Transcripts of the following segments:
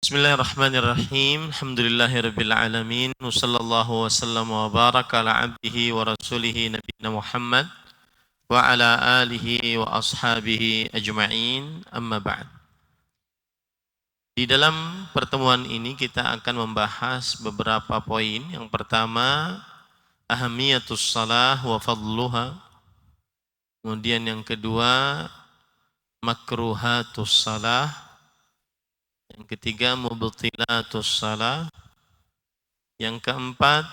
Bismillahirrahmanirrahim. Alhamdulillahirabbil alamin. Wassallallahu wasallam wa baraka ala abdihi wa rasulihi nabiyina Muhammad wa ala alihi wa ashabihi ajma'in. Amma ba'd. Di dalam pertemuan ini kita akan membahas beberapa poin. Yang pertama, ahamiyatus salah wa fadluha. Kemudian yang kedua, makruhatus salah. Yang ketiga, mubtilatus salah. Yang keempat,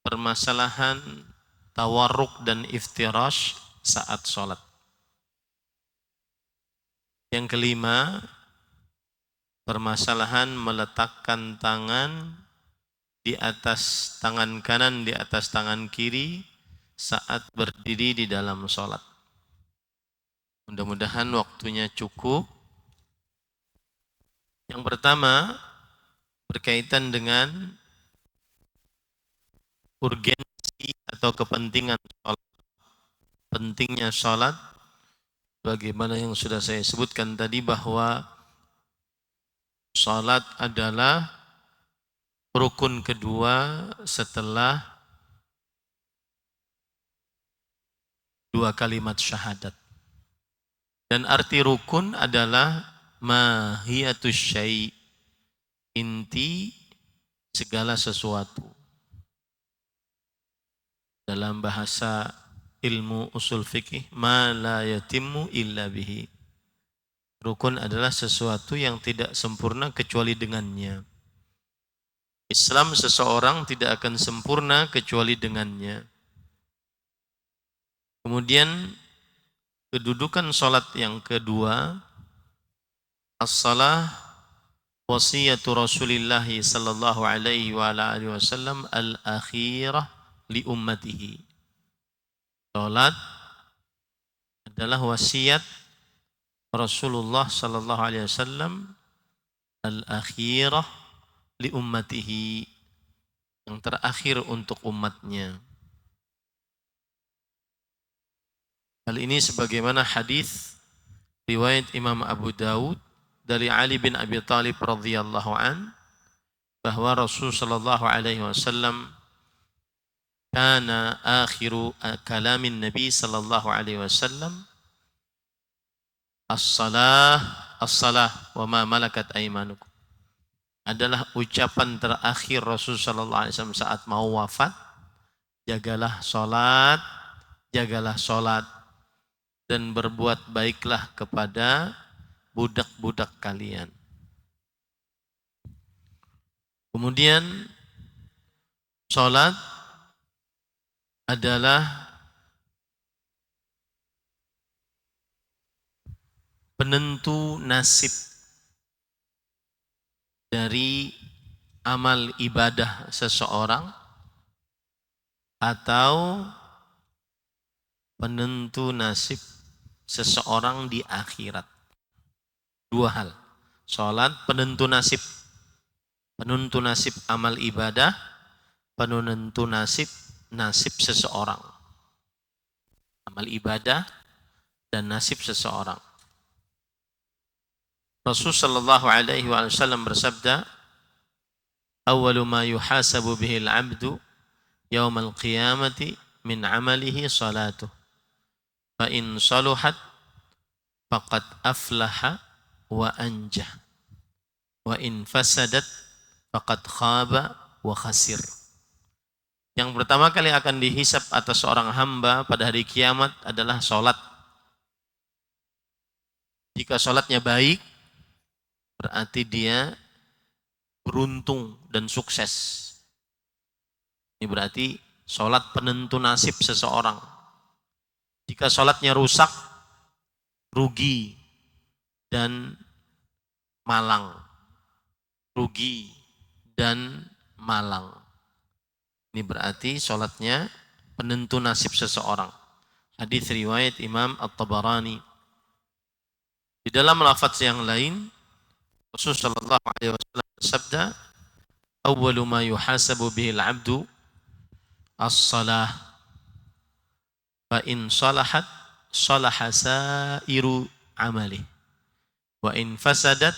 permasalahan tawarruk dan iftirash saat sholat. Yang kelima, permasalahan meletakkan tangan di atas tangan kanan, di atas tangan kiri saat berdiri di dalam sholat. Mudah-mudahan waktunya cukup. Yang pertama, berkaitan dengan urgensi atau kepentingan sholat. Pentingnya sholat, bagaimana yang sudah saya sebutkan tadi bahwa sholat adalah rukun kedua setelah dua kalimat syahadat. Dan arti rukun adalah mahiyatus syai', inti segala sesuatu. Dalam bahasa ilmu usul fikih, ma la yatimmu illa bihi. Rukun adalah sesuatu yang tidak sempurna kecuali dengannya. Islam seseorang tidak akan sempurna kecuali dengannya. Kemudian kedudukan sholat yang kedua, as-salah wasiyatu Rasulillah sallallahu alaihi wa ala alihi wasallam al-akhirah li ummatihi. Salat adalah wasiat Rasulullah sallallahu alaihi wasallam al-akhirah li ummatihi, yang terakhir untuk umatnya. Hal ini sebagaimana hadis riwayat Imam Abu Daud dari Ali bin Abi Thalib radhiyallahu an, bahwa Rasul sallallahu alaihi wasallam kana akhiru kalamin Nabi sallallahu alaihi wasallam as-salah as-salah wa ma malakat aymanukum. Adalah ucapan terakhir Rasul sallallahu alaihi wasallam saat mau wafat, jagalah salat, jagalah salat, dan berbuat baiklah kepada budak-budak kalian. Kemudian salat adalah penentu nasib dari amal ibadah seseorang atau penentu nasib seseorang di akhirat. Dua hal. Salat penentu nasib amal ibadah, penentu nasib seseorang. Amal ibadah dan nasib seseorang. Rasul sallallahu alaihi wasallam bersabda, "Awwalu ma yuhasabu bihi al-'abdu yaumal qiyamati min 'amalihi salatuh. Fa in saluhat faqad aflaha wa anjah. Wa in fasadat faqad khaba wa khasir." Yang pertama kali akan dihisab atas seorang hamba pada hari kiamat adalah sholat. Jika sholatnya baik, berarti dia beruntung dan sukses. Ini berarti sholat penentu nasib seseorang. Jika sholatnya rusak, rugi dan malang. Rugi dan malang. Ini berarti sholatnya penentu nasib seseorang. Hadis riwayat Imam At-Tabarani. Di dalam lafaz yang lain, Rasulullah sallallahu alaihi wasallam bersabda, "Awwalu ma yuhasabu bihi al-'abdu as-salah. Fa in salahat salaha sairu amalih. Wa in fasadat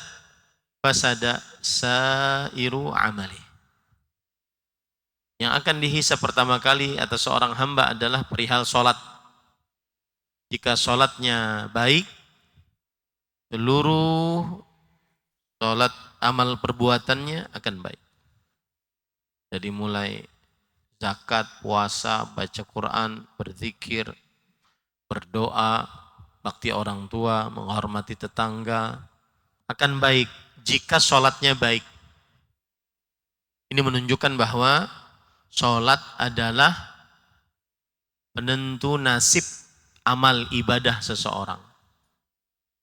fasada sairu amali. Yang akan dihisab pertama kali atas seorang hamba adalah perihal sholat. Jika sholatnya baik, seluruh sholat amal perbuatannya akan baik. Jadi mulai zakat, puasa, baca Quran, berzikir, berdoa, bakti orang tua, menghormati tetangga, akan baik jika sholatnya baik. Ini menunjukkan bahwa sholat adalah penentu nasib amal ibadah seseorang.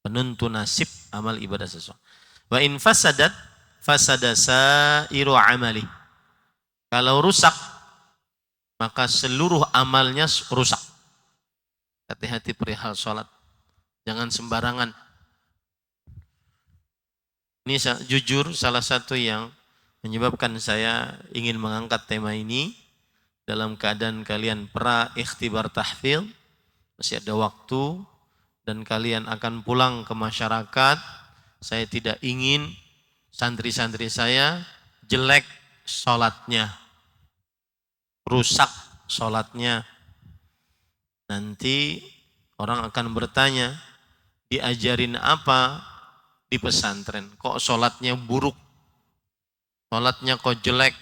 Penentu nasib amal ibadah seseorang. Wa in fasadat fasada sairu amali. Kalau rusak, maka seluruh amalnya rusak. Hati-hati perihal sholat. Jangan sembarangan. Ini jujur salah satu yang menyebabkan saya ingin mengangkat tema ini dalam keadaan kalian pra-ikhtibar tahfidz, masih ada waktu dan kalian akan pulang ke masyarakat. Saya tidak ingin santri-santri saya jelek sholatnya, rusak sholatnya. Nanti orang akan bertanya, diajarin apa di pesantren? Kok sholatnya buruk? Sholatnya kok jelek?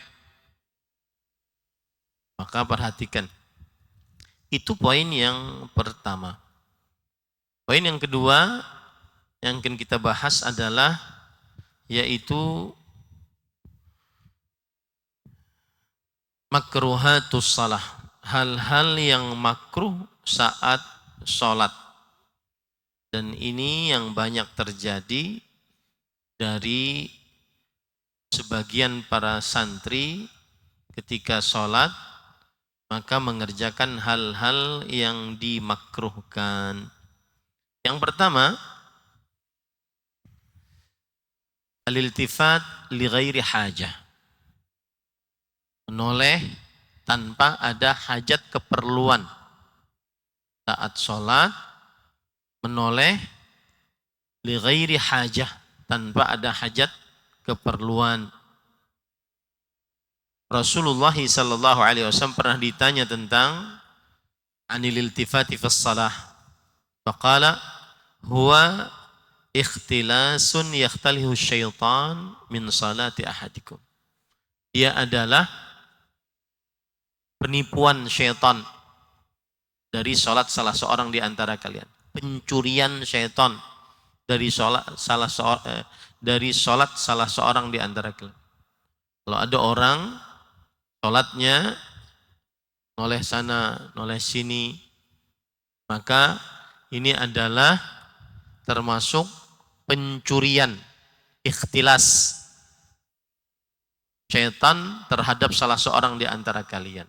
Maka perhatikan. Itu poin yang pertama. Poin yang kedua yang akan kita bahas adalah yaitu makruhatus shalah. Hal-hal yang makruh saat sholat. Dan ini yang banyak terjadi dari sebagian para santri ketika sholat, maka mengerjakan hal-hal yang dimakruhkan. Yang pertama, al-iltifat li ghairi hajah. Menoleh tanpa ada hajat keperluan. Saat sholat, menoleh li ghairi hajah, tanpa ada hajat keperluan. Rasulullah sallallahu alaihi wasallam pernah ditanya tentang anil iltifati fis shalah. Faqala huwa ikhtilasun yakhtalihu syaitan min salati ahadikum. Dia adalah penipuan syaitan dari salat salah seorang di antara kalian. Pencurian syaitan dari salat salah seorang di antara kalian. Kalau ada orang salatnya noleh sana, noleh sini, maka ini adalah termasuk pencurian, ikhtilas syaitan terhadap salah seorang di antara kalian.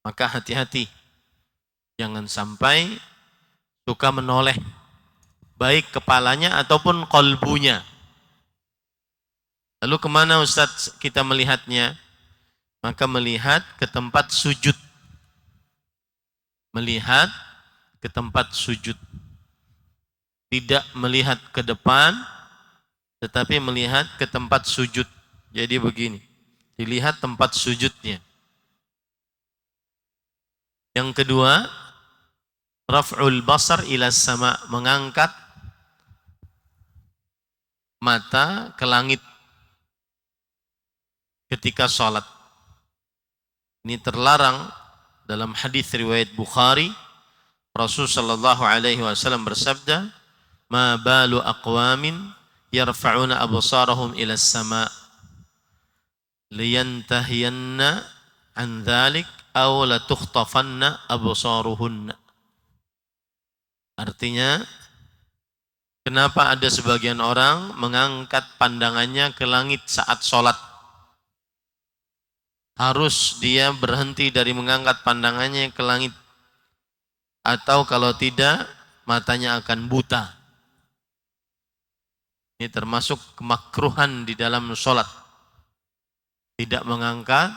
Maka hati-hati, jangan sampai suka menoleh, baik kepalanya ataupun kolbunya. Lalu kemana Ustaz kita melihatnya? Maka melihat ke tempat sujud. Melihat ke tempat sujud. Tidak melihat ke depan, tetapi melihat ke tempat sujud. Jadi begini, dilihat tempat sujudnya. Yang kedua, raf'ul basar ila sama, mengangkat mata ke langit ketika sholat. Ini terlarang dalam hadis riwayat Bukhari. Rasul sallallahu alaihi wasallam bersabda, "Ma balu aqwamin yarfa'una absarahum ila as-sama' liyantahiyanna an dzalik aw la tukhtafanna absaruhunna." Artinya, kenapa ada sebagian orang mengangkat pandangannya ke langit saat sholat? Harus dia berhenti dari mengangkat pandangannya ke langit. Atau kalau tidak, matanya akan buta. Ini termasuk kemakruhan di dalam sholat. Tidak mengangkat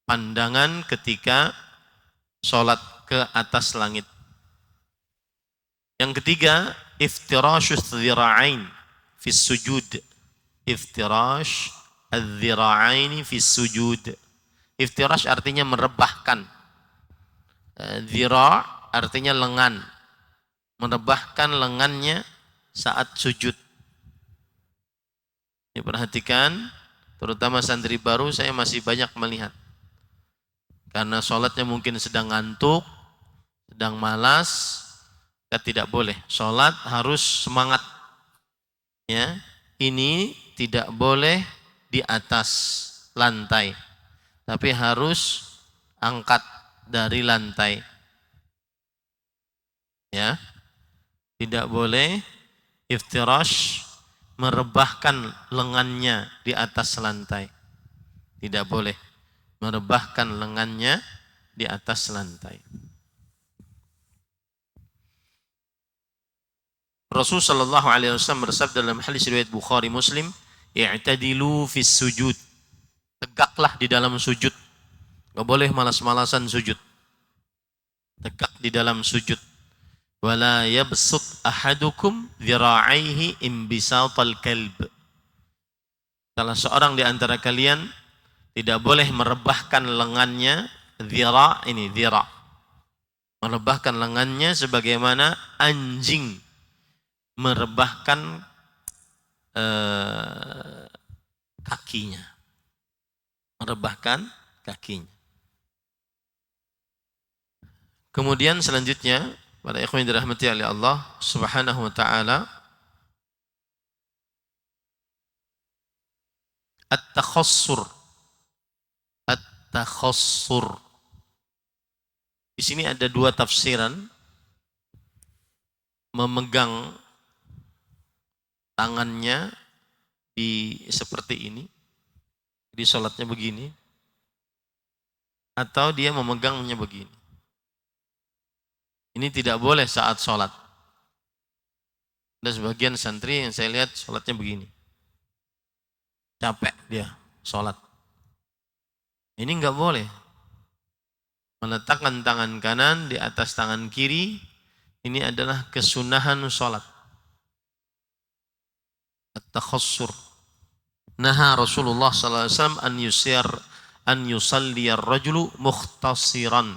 pandangan ketika sholat ke atas langit. Yang ketiga, iftirasyus dzira'ain fi sujud. Iftirash adz-dzira'aini fi sujud. Iftirash artinya merebahkan. Dzira' artinya lengan. Merebahkan lengannya saat sujud. Ini perhatikan, terutama santri baru saya masih banyak melihat. Karena sholatnya mungkin sedang ngantuk, sedang malas, kita tidak boleh. Sholat harus semangat. Ya, ini tidak boleh di atas lantai, tapi harus angkat dari lantai. Ya, tidak boleh iftirash, merebahkan lengannya di atas lantai. Tidak boleh merebahkan lengannya di atas lantai. Rasul sallallahu alaihi wasallam bersabda dalam hadis riwayat Bukhari Muslim, "I'tadilu fis sujud." Tegaklah di dalam sujud. Enggak boleh malas-malasan sujud. Tegak di dalam sujud. Wala yabsut ahadukum dhira'aihi imbisatal kalb. Salah seorang di antara kalian tidak boleh merebahkan lengannya, dhira' ini dhira'. Merebahkan lengannya sebagaimana anjing merebahkan kakinya. Merebahkan kakinya. Kemudian selanjutnya, para ikhwan yang dirahmati oleh Allah Subhanahu wa taala, at-takhassur. At-takhassur. Di sini ada dua tafsiran. Memegang tangannya di seperti ini, di sholatnya begini, atau dia memegangnya begini. Ini tidak boleh saat sholat. Ada sebagian santri yang saya lihat sholatnya begini, capek dia sholat. Ini enggak boleh. Meletakkan tangan kanan di atas tangan kiri, ini adalah kesunahan sholat. At-takhassur. Naha Rasulullah sallallahu alaihi wasallam an yusalli ar-rajulu mukhtasiran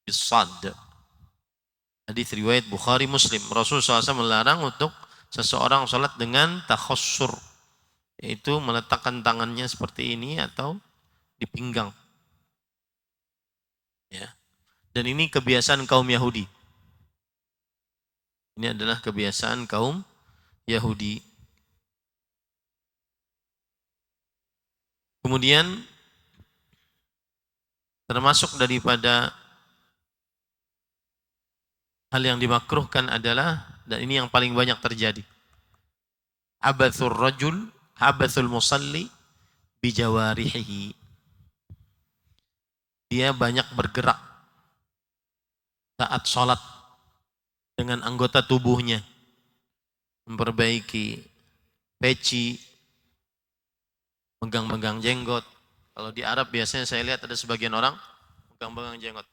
bis-sad. Hadis riwayat Bukhari Muslim. Rasulullah SAW melarang untuk seseorang sholat dengan takhassur, yaitu meletakkan tangannya seperti ini atau di pinggang. Ya. Dan ini kebiasaan kaum Yahudi. Ini adalah kebiasaan kaum Yahudi. Kemudian termasuk daripada hal yang dimakruhkan adalah, dan ini yang paling banyak terjadi, abathul musalli bijawarihi. Dia banyak bergerak saat sholat dengan anggota tubuhnya, memperbaiki peci, megang-megang jenggot. Kalau di Arab biasanya saya lihat ada sebagian orang megang-megang jenggot.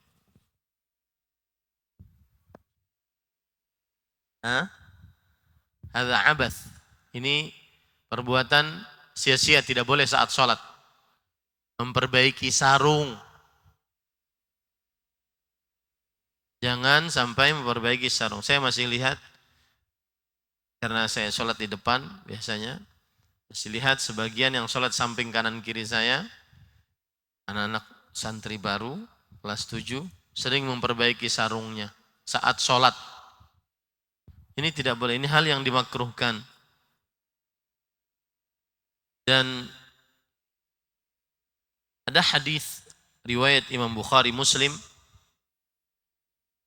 Hadza abath. Ini perbuatan sia-sia, tidak boleh saat sholat. Memperbaiki sarung. Jangan sampai memperbaiki sarung. Saya masih lihat, karena saya sholat di depan biasanya, masih lihat sebagian yang sholat samping kanan kiri saya, anak-anak santri baru, kelas 7, sering memperbaiki sarungnya saat sholat. Ini tidak boleh, ini hal yang dimakruhkan. Dan ada hadis riwayat Imam Bukhari Muslim,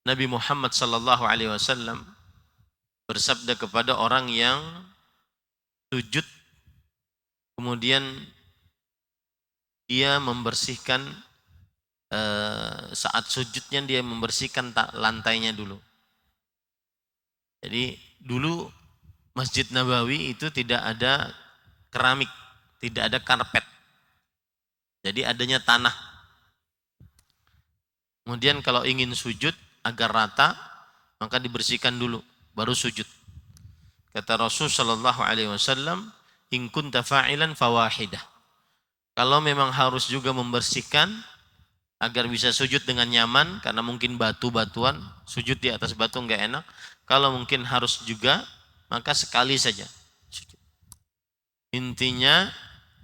Nabi Muhammad sallallahu alaihi wasallam bersabda kepada orang yang sujud, kemudian dia membersihkan, saat sujudnya dia membersihkan lantainya dulu. Jadi dulu Masjid Nabawi itu tidak ada keramik, tidak ada karpet. Jadi adanya tanah. Kemudian kalau ingin sujud agar rata, maka dibersihkan dulu, baru sujud. Kata Rasul sallallahu alaihi wasallam, "In kunta fa'ilan fawahidah." Kalau memang harus juga membersihkan agar bisa sujud dengan nyaman, karena mungkin batu-batuan, sujud di atas batu enggak enak. Kalau mungkin harus juga, maka sekali saja sujud. Intinya,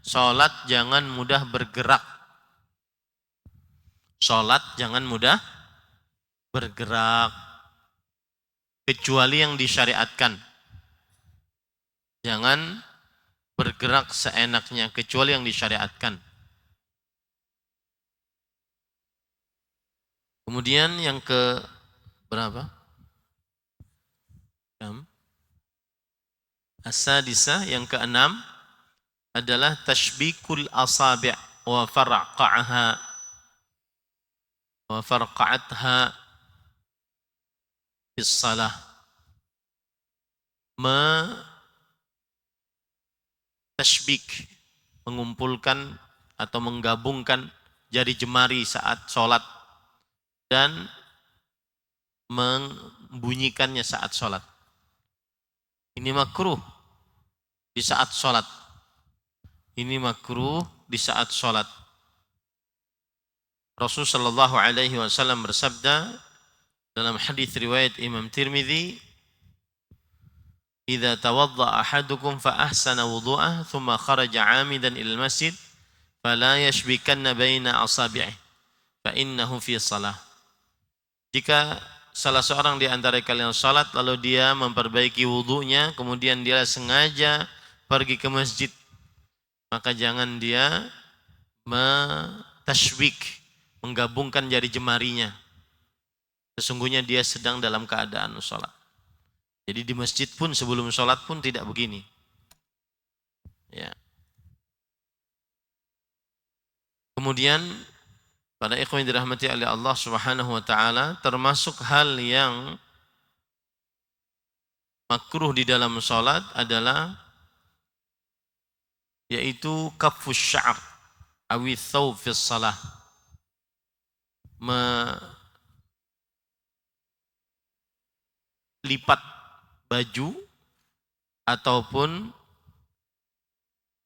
sholat jangan mudah bergerak. Sholat jangan mudah bergerak, kecuali yang disyariatkan. Jangan bergerak seenaknya, kecuali yang disyariatkan. Kemudian yang ke berapa? As-sadisah, yang keenam adalah tashbikul asabi' wa farqa'atha bis salah. Tashbik, mengumpulkan atau menggabungkan jari jemari saat sholat dan membunyikannya saat sholat. Ini makruh di saat sholat. Ini makruh di saat sholat. Rasul sallallahu alaihi wasallam bersabda dalam hadis riwayat Imam Tirmidzi, "Idza tawadda ahadukum fa ahsana wudu'ah thumma kharaja 'amidan ilal masjid fala yashbikanna baina asabi'i fa innahu fi shalah." Jika salah seorang di antara kalian salat lalu dia memperbaiki wudunya, kemudian dia sengaja pergi ke masjid, maka jangan dia tashbik, menggabungkan jari jemarinya. Sesungguhnya dia sedang dalam keadaan salat. Jadi di masjid pun sebelum sholat pun tidak begini. Ya. Kemudian pada ikhwan yang dirahmati oleh Allah Subhanahu wa taala, termasuk hal yang makruh di dalam sholat adalah yaitu kafus sya'ar awi thawb fi shalah. Melipat baju ataupun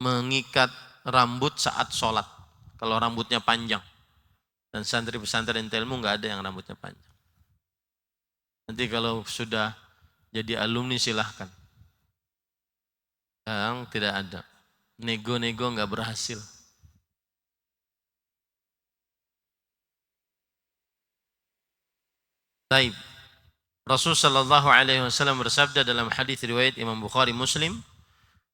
mengikat rambut saat sholat. Kalau rambutnya panjang. Dan santri pesantren ilmu nggak ada yang rambutnya panjang. Nanti kalau sudah jadi alumni silahkan. Yang tidak ada. Nego-nego nggak berhasil. Baik. Rasul sallallahu alaihi wasallam bersabda dalam hadis riwayat Imam Bukhari Muslim,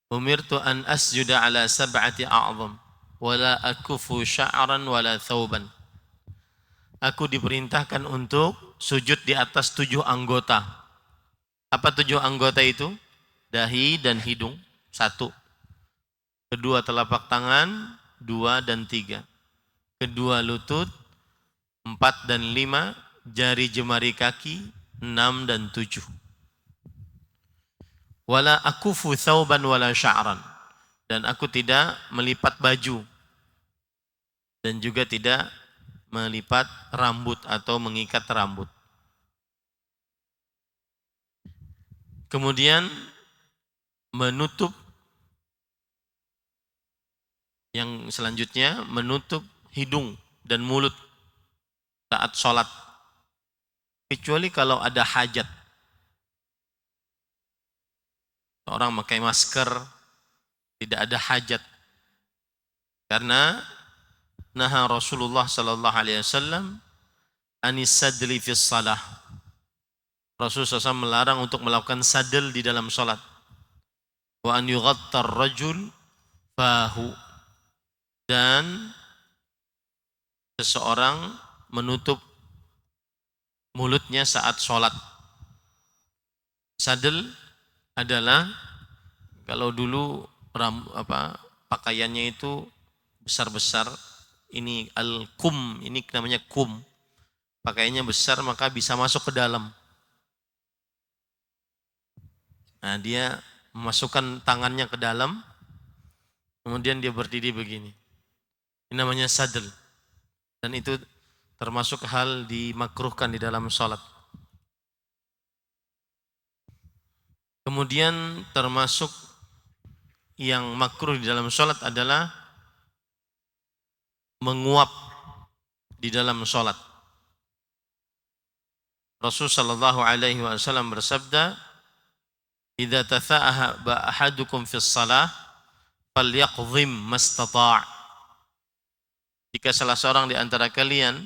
"Umirtu an asjuda ala sab'ati a'zam, wala akufu sya'ran wala thawban." Aku diperintahkan untuk sujud di atas 7 anggota. Apa 7 anggota itu? Dahi dan hidung, 1. Kedua telapak tangan, 2 dan 3. Kedua lutut, 4 dan 5. Jari jemari kaki, 6 dan 7. Wala akufu thawban wala sya'ran. Dan aku tidak melipat baju. Dan juga tidak melipat rambut atau mengikat rambut. Kemudian menutup, yang selanjutnya menutup hidung dan mulut saat sholat. Kecuali kalau ada hajat. Orang pakai masker, tidak ada hajat. Karena naha Rasulullah sallallahu alaihi wasallam anis sadli fis salah. Rasulullah SAW melarang untuk melakukan sadel di dalam salat. Wa an yughattar rajul fahu, dan seseorang menutup mulutnya saat salat. Sadel adalah kalau dulu pakaiannya itu besar-besar, ini al-kum, ini namanya kum. Pakaiannya besar maka bisa masuk ke dalam. Nah, dia memasukkan tangannya ke dalam, kemudian dia berdiri begini. Ini namanya sadel. Dan itu termasuk hal dimakruhkan di dalam salat. Kemudian termasuk yang makruh di dalam sholat adalah menguap di dalam sholat. Rasul sallallahu alaihi wasallam bersabda, "Idza tatha'aba ahadukum fis shalah falyaqdhim mastata'." Jika salah seorang di antara kalian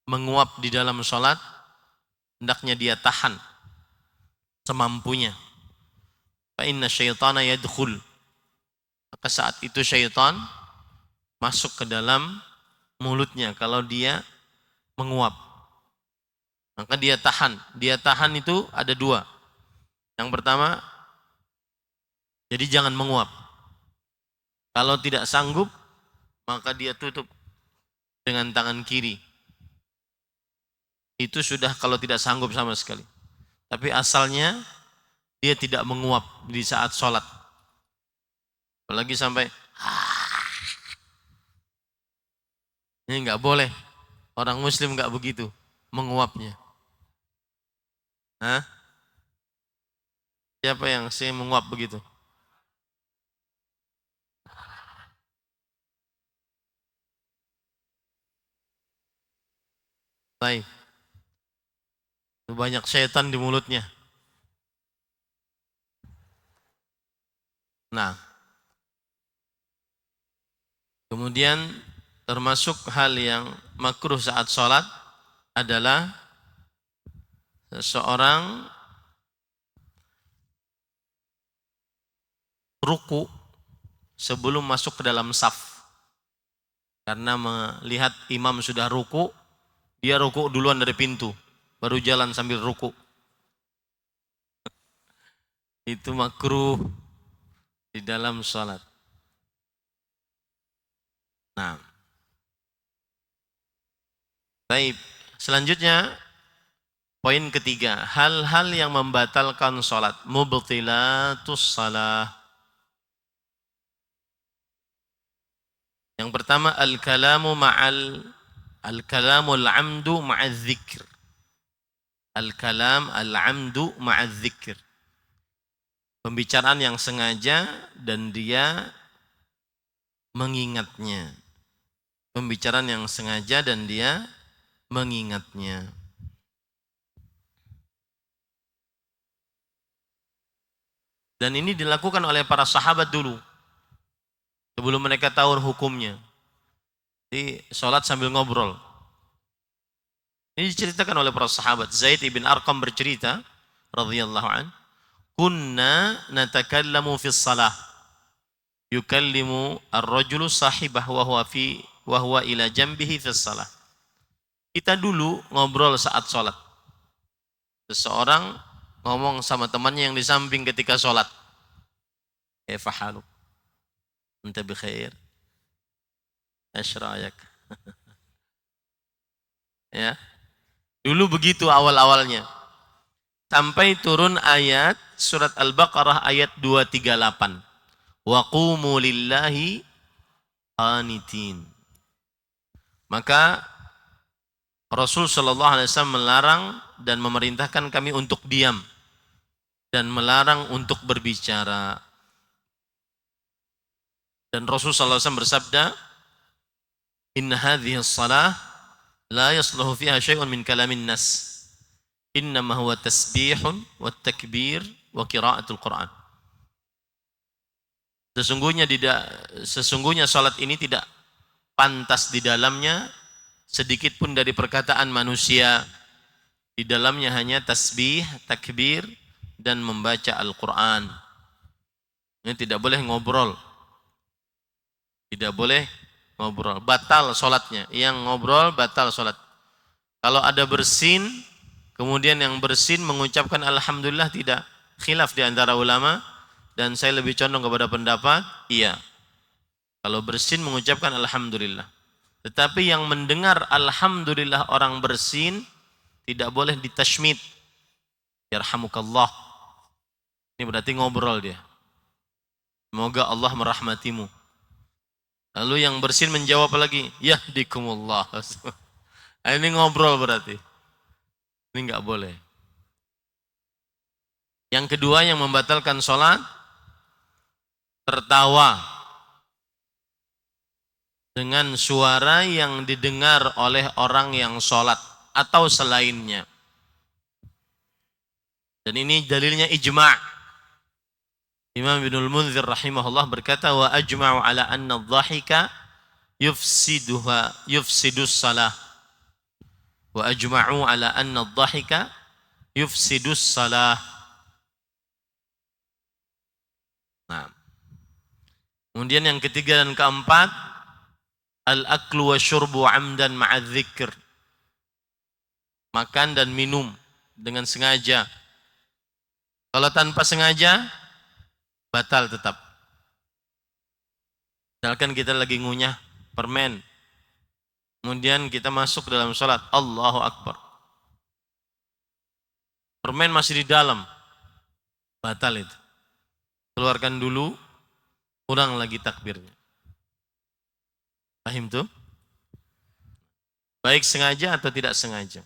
menguap di dalam sholat, hendaknya dia tahan semampunya. Fa inna syaitana yadkhul. Maka saat itu syaitan masuk ke dalam mulutnya kalau dia menguap. Maka dia tahan. Dia tahan itu ada dua. Yang pertama, jadi jangan menguap. Kalau tidak sanggup, maka dia tutup dengan tangan kiri. Itu sudah kalau tidak sanggup sama sekali. Tapi asalnya dia tidak menguap di saat sholat. Apalagi sampai ini nggak boleh. Orang muslim nggak begitu menguapnya. Hah? Siapa yang sih menguap begitu? Baik. Banyak syaitan di mulutnya. Nah, kemudian termasuk hal yang makruh saat sholat adalah seseorang ruku sebelum masuk ke dalam saf. Karena melihat imam sudah ruku, dia ruku duluan dari pintu, baru jalan sambil ruku. Itu makruh di dalam sholat. Nah, baik. Selanjutnya, poin ketiga, hal-hal yang membatalkan sholat. Mubtilatus shalah. Yang pertama, al-kalamul amdu ma'adzikr. Al-kalam al-amdu ma'adzikr. Pembicaraan yang sengaja dan dia mengingatnya. Pembicaraan yang sengaja dan dia mengingatnya. Dan ini dilakukan oleh para sahabat dulu. Sebelum mereka tahu hukumnya. Jadi sholat sambil ngobrol. Ini diceritakan oleh para sahabat. Zaid ibn Arqam bercerita, radhiyallahu an, kunna natakallamu fis salah. Yukallimu ar-rajulu sahibah wa huwa ila jambihi fis salah. Kita dulu ngobrol saat sholat. Seseorang ngomong sama temannya yang di samping ketika sholat. Fahalu. Anta bi khair. Asyra'ayak. Ya. Dulu begitu awal-awalnya. Sampai turun ayat surat Al-Baqarah ayat 238. Wa qumu lillahi qanitin. Maka Rasul sallallahu alaihi wasallam melarang dan memerintahkan kami untuk diam dan melarang untuk berbicara. Dan Rasul sallallahu alaihi wasallam bersabda, "Inna hadhihi as-salah la yasluhu fiha syai'un min kalamin nas. Innama huwa tasbihun wa takbir wa qiraatul Qur'an." Sesungguhnya salat ini tidak pantas di dalamnya sedikit pun dari perkataan manusia. Di dalamnya hanya tasbih, takbir dan membaca Al-Qur'an. Ini tidak boleh ngobrol. Tidak boleh ngobrol, batal sholatnya. Yang ngobrol batal sholat. Kalau ada bersin, kemudian yang bersin mengucapkan alhamdulillah, tidak. Khilaf di antara ulama, dan saya lebih condong kepada pendapat iya. Kalau bersin mengucapkan alhamdulillah. Tetapi yang mendengar alhamdulillah orang bersin tidak boleh ditashmid. Yarhamukallah. Ini berarti ngobrol dia. Semoga Allah merahmatimu. Lalu yang bersin menjawab lagi, yahdikumullah. Ini ngobrol berarti. Ini enggak boleh. Yang kedua yang membatalkan sholat, tertawa dengan suara yang didengar oleh orang yang sholat atau selainnya. Dan ini dalilnya ijma'. Imam Ibnul Munzir rahimahullah berkata, wa ajma'u ala anna dhahika yufsidus salah. Wa ajma'u ala anna dhahika yufsidus salah. Nah. Kemudian yang ketiga dan keempat, al-aklu wa syurbu amdan ma'adzikr. Makan dan minum dengan sengaja. Kalau tanpa sengaja, batal tetap. Misalkan kita lagi ngunyah permen, kemudian kita masuk dalam sholat, Allahu Akbar. Permen masih di dalam, batal itu. Keluarkan dulu, ulang lagi takbirnya. Paham tuh? Baik sengaja atau tidak sengaja.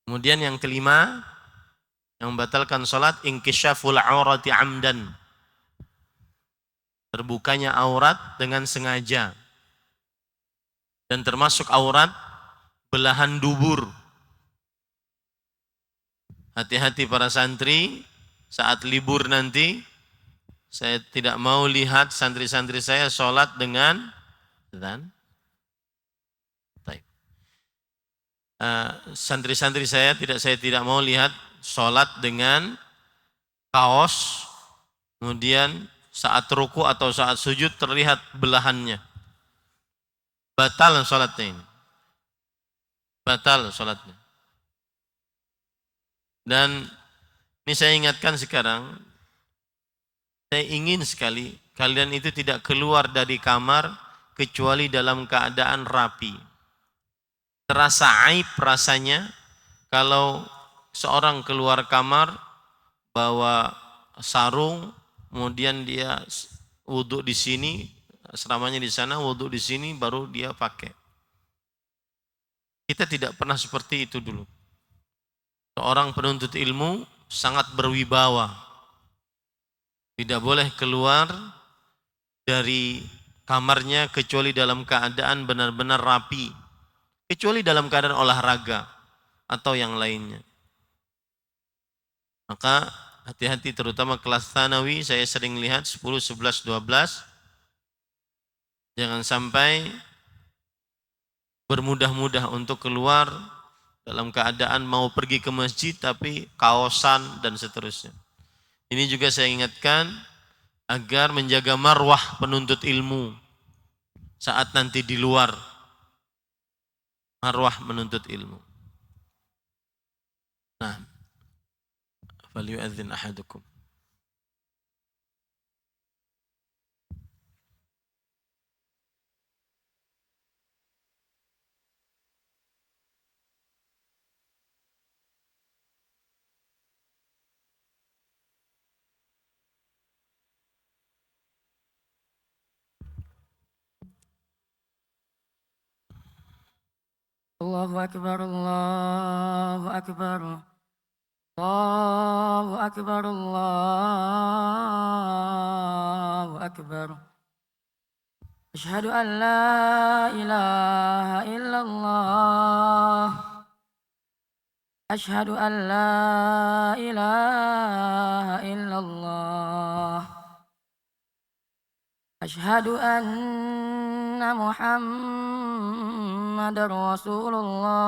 Kemudian yang kelima, yang membatalkan sholat, inkisyaful aurati amdan. Terbukanya aurat dengan sengaja. Dan termasuk aurat belahan dubur. Hati-hati para santri, saat libur nanti, saya tidak mau lihat santri-santri saya sholat dengan dan santri-santri saya tidak mau lihat sholat dengan kaos, kemudian saat ruku atau saat sujud terlihat belahannya. Batal sholatnya ini. Batal sholatnya. Dan ini saya ingatkan sekarang, saya ingin sekali kalian itu tidak keluar dari kamar kecuali dalam keadaan rapi. Terasa aib rasanya kalau seorang keluar kamar bawa sarung, kemudian dia wudhu di sini, seramanya di sana, wudhu di sini, baru dia pakai. Kita tidak pernah seperti itu dulu. Seorang penuntut ilmu sangat berwibawa. Tidak boleh keluar dari kamarnya kecuali dalam keadaan benar-benar rapi. Kecuali dalam keadaan olahraga atau yang lainnya. Maka hati-hati terutama kelas tsanawi, saya sering lihat 10, 11, 12. Jangan sampai bermudah-mudah untuk keluar dalam keadaan mau pergi ke masjid tapi kaosan dan seterusnya. Ini juga saya ingatkan agar menjaga marwah penuntut ilmu saat nanti di luar. Marwah menuntut ilmu. Nah, falyu'adzin ahadukum. Allahu Akbar, Allahu Akbar, Allahu Akbar, Allahu Akbar. Asyhadu an la ilaha illallah. Asyhadu an la ilaha illallah. Asyhadu anna Muhammadar Rasulullah.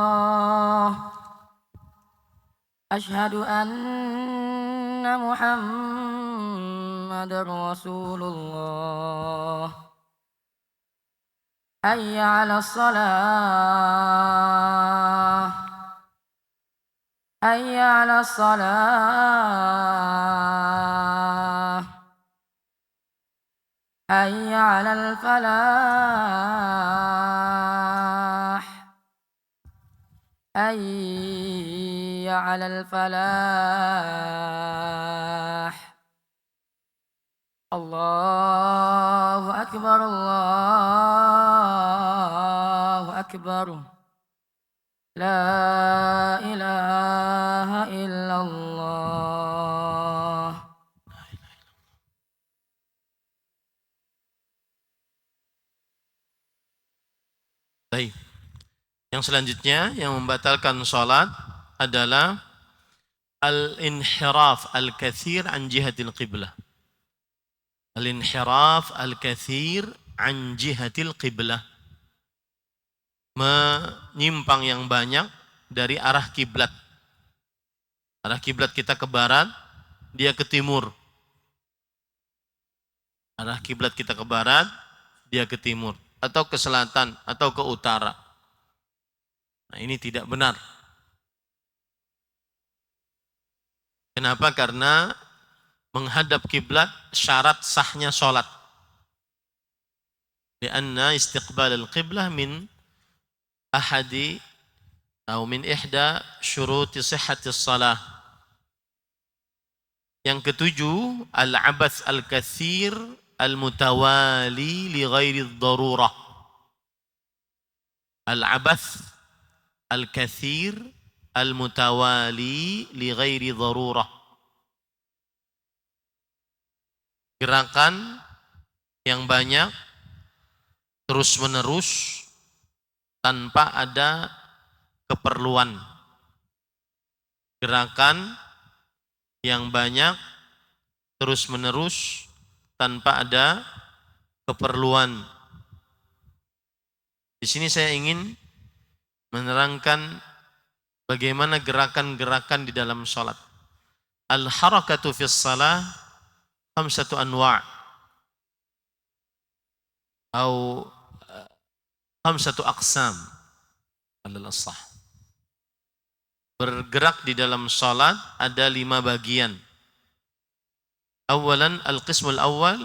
Asyhadu anna Muhammadar Rasulullah. Hayya 'alas shalah. Hayya 'alas shalah. Hayya 'alal falah. Hayya 'alal falah. Allahu Akbar, Allahu Akbar. La ilaha illallah. Baik. Yang selanjutnya yang membatalkan salat adalah al-inhiraf al-katsir an jihatil qiblah. Al-inhiraf al-katsir an jihatil qiblah. Menyimpang yang banyak dari arah kiblat. Arah kiblat kita ke barat, dia ke timur. Arah kiblat kita ke barat, dia ke timur, atau ke selatan, atau ke utara. Nah, ini tidak benar. Kenapa? Karena menghadap kiblat syarat sahnya salat. Karena istiqbal al-qiblah min ahadi atau min ihda syuruti sihhatis salah. Yang ketujuh, al-abath al-katsir al-mutawali li ghairi darurah. Al-abath al-katsir al-mutawali li ghairi darurah. Gerakan yang banyak terus-menerus tanpa ada keperluan. Gerakan yang banyak terus-menerus tanpa ada keperluan. Di sini saya ingin menerangkan bagaimana gerakan-gerakan di dalam salat. Al-harakatu fis salah khamsatu anwa' atau khamsatu aqsam alal ashah. Bergerak di dalam salat ada 5 bagian. Awalan al-qismul awal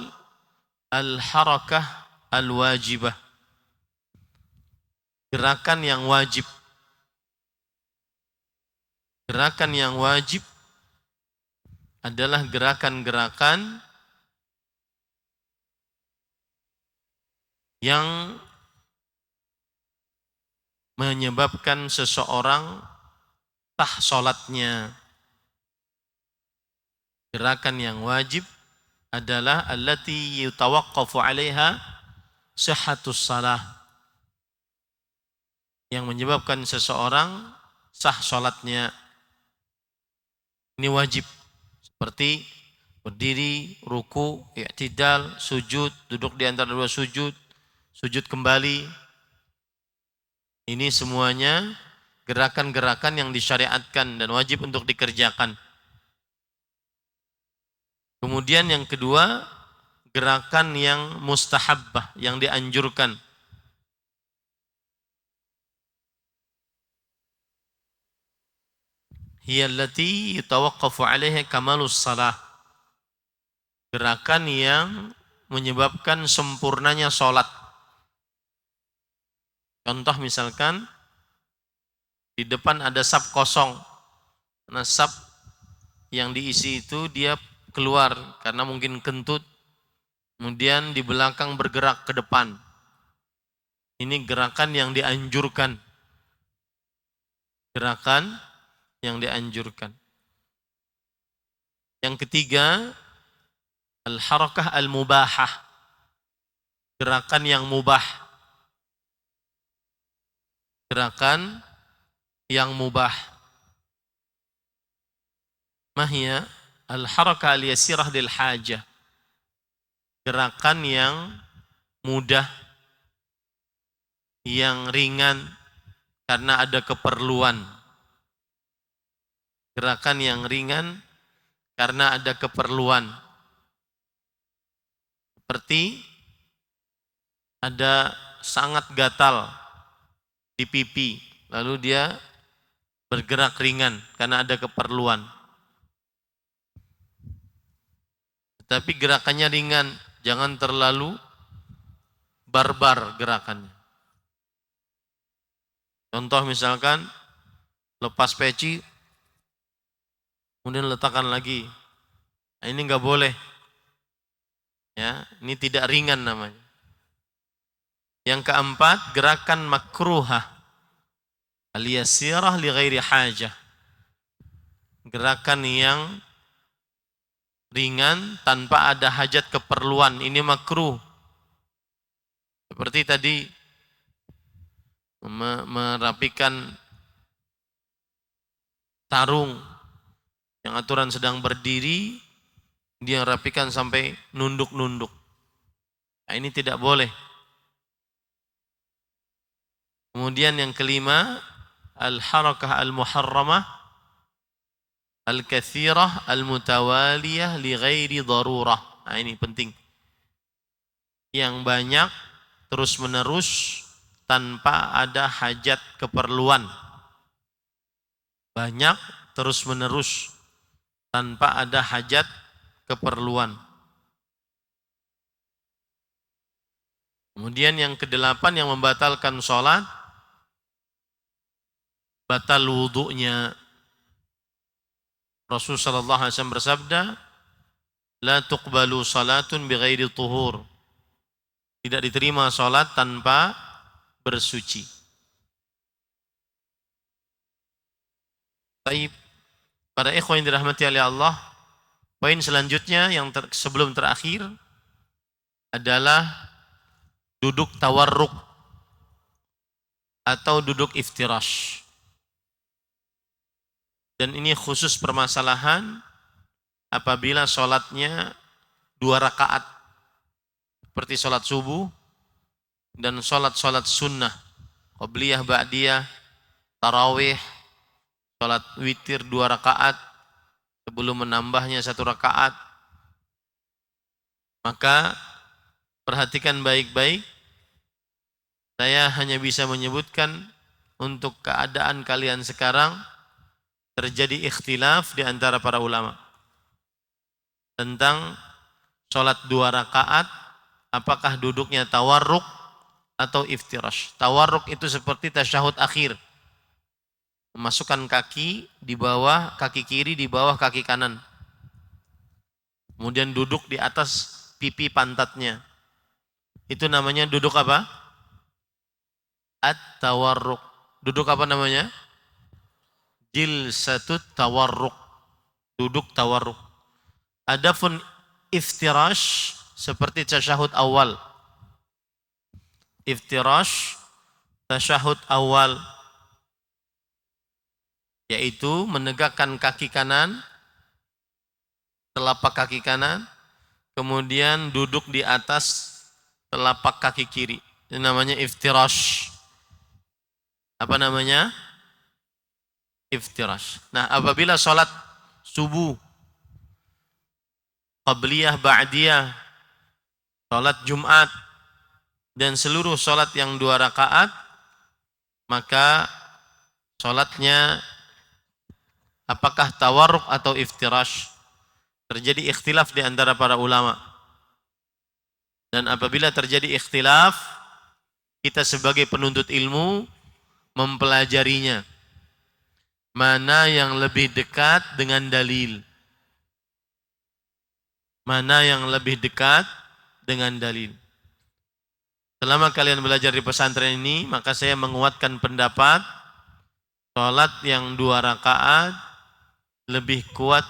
al-harakah al-wajibah. Gerakan yang wajib. Gerakan yang wajib adalah gerakan-gerakan yang menyebabkan seseorang sah salatnya. Gerakan yang wajib adalah allati yutawaqqafu 'alaiha sihhatus salah, yang menyebabkan seseorang sah salatnya. Ini wajib, seperti berdiri, ruku, i'tidal, sujud, duduk di antara 2 sujud, sujud kembali. Ini semuanya gerakan-gerakan yang disyariatkan dan wajib untuk dikerjakan. Kemudian yang kedua, gerakan yang mustahabbah, yang dianjurkan. Hiya allati yutawaqqafu 'alaiha kamalus salah. Gerakan yang menyebabkan sempurnanya salat. Contoh misalkan di depan ada saf kosong. Nah, saf yang diisi itu dia keluar karena mungkin kentut. Kemudian di belakang bergerak ke depan. Ini gerakan yang dianjurkan. Gerakan yang dianjurkan. Yang ketiga, al-harakah al-mubahah. Gerakan yang mubah. Gerakan yang mubah. Mahya al-harakah al-yasirah lil hajah. Gerakan yang mudah, yang ringan karena ada keperluan. Gerakan yang ringan karena ada keperluan. Seperti ada sangat gatal di pipi, lalu dia bergerak ringan karena ada keperluan. Tetapi gerakannya ringan, jangan terlalu barbar gerakannya. Contoh misalkan lepas peci, kemudian letakkan lagi. Nah, ini enggak boleh. Ya, ini tidak ringan namanya. Yang keempat, gerakan makruhah. Al-yasirah li ghairi hajah. Gerakan yang ringan tanpa ada hajat keperluan, ini makruh. Seperti tadi merapikan tarung yang aturan sedang berdiri, dia rapikan sampai nunduk-nunduk. Nah, ini tidak boleh. Kemudian yang kelima, al-harakah al-muharramah al-kathirah al-mutawaliyah li ghairi darurah. Nah, ini penting. Yang banyak terus-menerus tanpa ada hajat keperluan. Banyak terus-menerus tanpa ada hajat keperluan. Kemudian yang kedelapan yang membatalkan sholat, batal wudu'nya. Rasulullah SAW bersabda, la tuqbalu salatun bighairi tuhur. Tidak diterima sholat tanpa bersuci. Baik. Para ikhwan yang dirahmati oleh Allah, poin selanjutnya yang sebelum terakhir adalah duduk tawarruk atau duduk iftirash. Dan ini khusus permasalahan apabila sholatnya 2 rakaat seperti sholat subuh dan sholat sunnah, qabliyah, ba'diyah, tarawih, sholat witir 2 rakaat sebelum menambahnya 1 rakaat. Maka perhatikan baik-baik. Saya hanya bisa menyebutkan untuk keadaan kalian sekarang terjadi ikhtilaf di antara para ulama tentang sholat 2 rakaat apakah duduknya tawarruk atau iftirash. Tawarruk itu seperti tasyahud akhir, memasukkan kaki di bawah kaki kiri, di bawah kaki kanan, kemudian duduk di atas pipi pantatnya. Itu namanya duduk apa? At-tawarruk. Duduk apa namanya? Jilsatut tawarruk. Duduk tawarruk. Adapun iftirash seperti tasyahud awal. Iftirash tasyahud awal, yaitu menegakkan kaki kanan, telapak kaki kanan, kemudian duduk di atas telapak kaki kiri. Ini namanya iftirash. Apa namanya? Iftirash. Nah, apabila sholat subuh, qabliyah, ba'diyah, sholat Jumat, dan seluruh sholat yang 2 rakaat, maka sholatnya apakah tawarruk atau iftirash? Terjadi ikhtilaf di antara para ulama. Dan apabila terjadi ikhtilaf, kita sebagai penuntut ilmu mempelajarinya. Mana yang lebih dekat dengan dalil? Mana yang lebih dekat dengan dalil? Selama kalian belajar di pesantren ini, maka saya menguatkan pendapat sholat yang 2 rakaat lebih kuat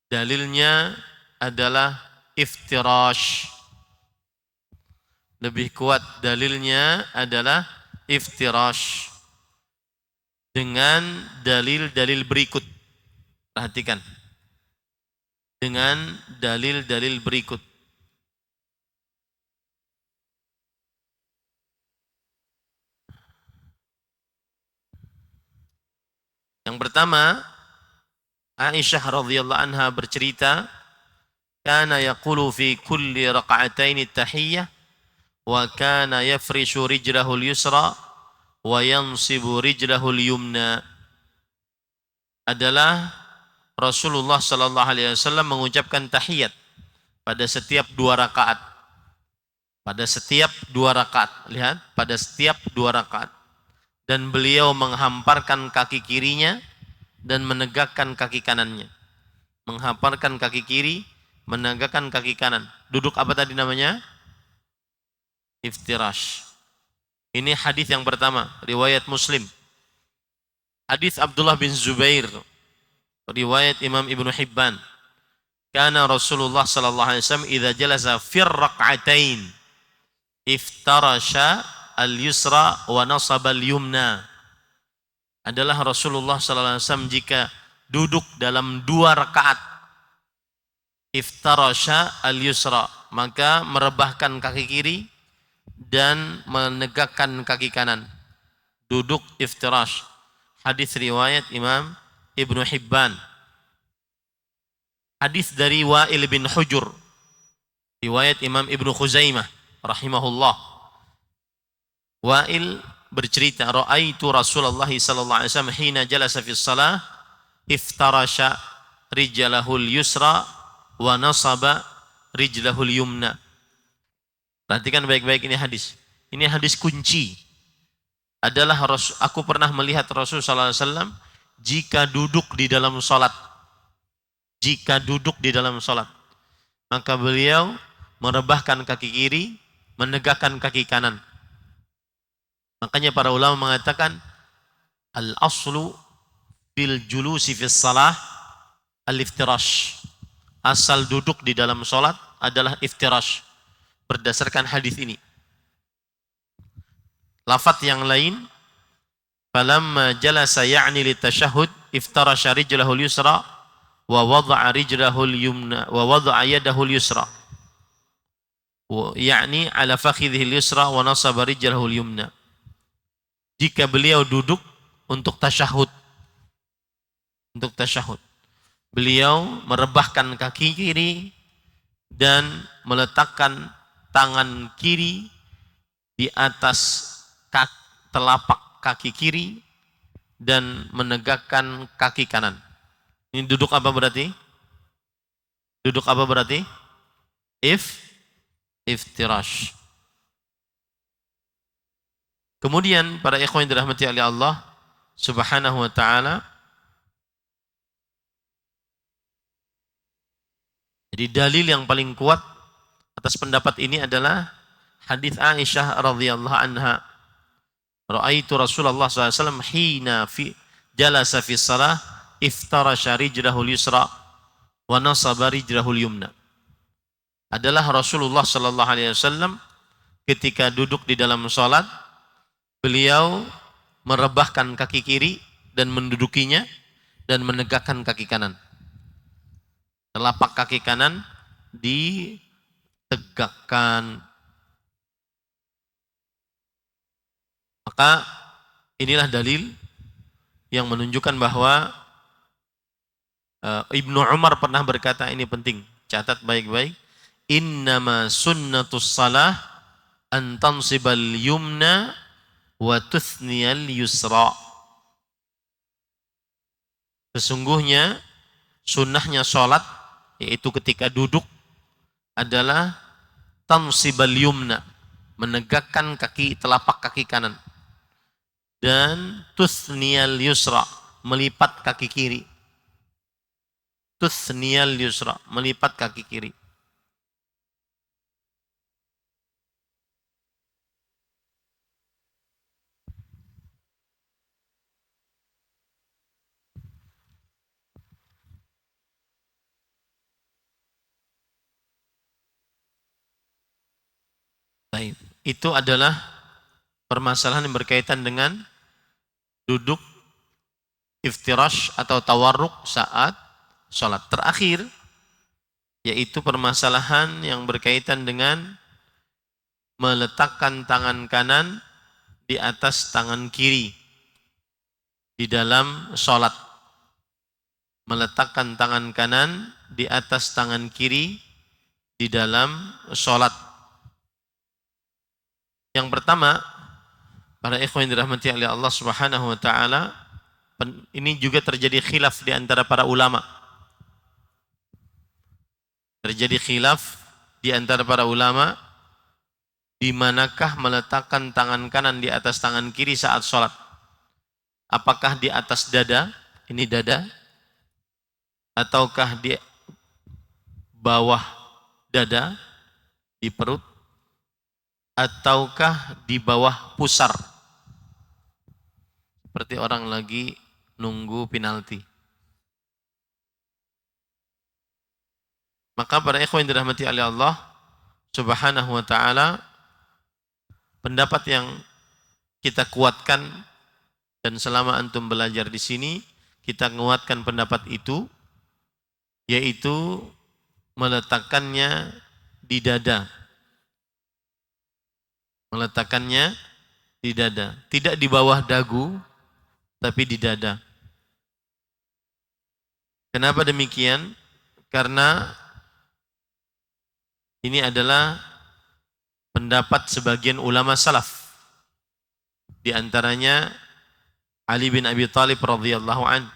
dalilnya adalah iftirash. Lebih kuat dalilnya adalah iftirash. Dengan dalil-dalil berikut. Perhatikan. Dengan dalil-dalil berikut. Yang pertama, Aisyah radhiyallahu anha bercerita, kana yaqulu fi kulli raka'ataini tahiyyah wa kana yafrishu rijlahu al-yusra wa yansibu rijlahu al-yumna. Adalah Rasulullah sallallahu alaihi wasallam mengucapkan tahiyat pada setiap 2 rakaat. Pada setiap 2 rakaat. Lihat, pada setiap 2 rakaat. Dan beliau menghamparkan kaki kirinya dan menegakkan kaki kanannya. Menghamparkan kaki kiri, menegakkan kaki kanan. Duduk apa tadi namanya? Iftirash. Ini hadis yang pertama, riwayat Muslim. Hadis Abdullah bin Zubair, riwayat Imam Ibnu Hibban. Kana Rasulullah sallallahu alaihi wasallam idza jalasa fi rak'atain iftarasha al-yusra wa nasaba al-yumna. Adalah Rasulullah sallallahu alaihi wasallam jika duduk dalam 2 rakaat iftarasha al-yusra, maka merebahkan kaki kiri dan menegakkan kaki kanan. Duduk iftirash. Hadis riwayat Imam Ibnu Hibban. Hadis dari Wa'il bin Hujur, riwayat Imam Ibnu Khuzaimah rahimahullah. Wa'il bercerita, ra'aitu Rasulullah sallallahu alaihi wasallam hina jalasa fi shalah iftarasha rijlahul yusra wa nasaba rijlahul yumna. Perhatikan baik-baik ini hadis. Ini hadis kunci. Adalah aku pernah melihat Rasul sallallahu alaihi wasallam jika duduk di dalam salat. Jika duduk di dalam salat, maka beliau merebahkan kaki kiri, menegakkan kaki kanan. Makanya para ulama mengatakan al-aslu fil julusi fis salah al-iftirash. Asal duduk di dalam salat adalah iftirash. Berdasarkan hadis ini. Lafaz yang lain, falamma jalasa ya'ni litashahhud iftarasha rijlahul yusra wa wada'a rijlahul yumna wa wada'a yadahul yusra. Yakni ala fakhidhil yusra wa nasaba rijlahul yumna. Jika beliau duduk untuk tasyahud, beliau merebahkan kaki kiri dan meletakkan tangan kiri di atas telapak kaki kiri dan menegakkan kaki kanan. Ini duduk apa berarti? Duduk apa berarti? Iftirash. Kemudian para ikhwan yang dirahmati oleh Allah Subhanahu wa taala, jadi dalil yang paling kuat atas pendapat ini adalah hadis Aisyah radhiyallahu anha. Ra'aitu Rasulullah sallallahu alaihi wasallam hina jalasa fi shalah iftarasha rijlahul yusra wa nasaba rijlahul yumna. Adalah Rasulullah sallallahu alaihi wasallam ketika duduk di dalam salat, beliau merebahkan kaki kiri dan mendudukinya dan menegakkan kaki kanan. Telapak kaki kanan ditegakkan. Maka inilah dalil yang menunjukkan bahwa Ibnu Umar pernah berkata, ini penting, catat baik-baik, innama sunnatus salah an tansibal yumna wa tuthniyal yusra. Sesungguhnya sunnahnya sholat, yaitu ketika duduk, adalah tansibal yumna, menegakkan telapak kaki kanan, dan tuthniyal yusra, melipat kaki kiri. Tuthniyal yusra, melipat kaki kiri. Baik, itu adalah permasalahan yang berkaitan dengan duduk iftirash atau tawarruk saat sholat. Terakhir, yaitu permasalahan yang berkaitan dengan meletakkan tangan kanan di atas tangan kiri di dalam sholat. Meletakkan tangan kanan di atas tangan kiri di dalam sholat. Yang pertama, para ikhwan yang dirahmati oleh Allah Subhanahu wa taala, ini juga terjadi khilaf di antara para ulama. Terjadi khilaf di antara para ulama di manakah meletakkan tangan kanan di atas tangan kiri saat sholat. Apakah di atas dada, ini dada, ataukah di bawah dada, di perut, ataukah di bawah pusar, seperti orang lagi nunggu penalti. Maka para ikhwan yang dirahmati oleh Allah Subhanahu wa taala, pendapat yang kita kuatkan, dan selama antum belajar di sini kita menguatkan pendapat itu, yaitu meletakkannya di dada. Meletakkannya di dada, tidak di bawah dagu, tapi di dada. Kenapa demikian? Karena ini adalah pendapat sebagian ulama salaf. Di antaranya Ali bin Abi Thalib radhiyallahu an,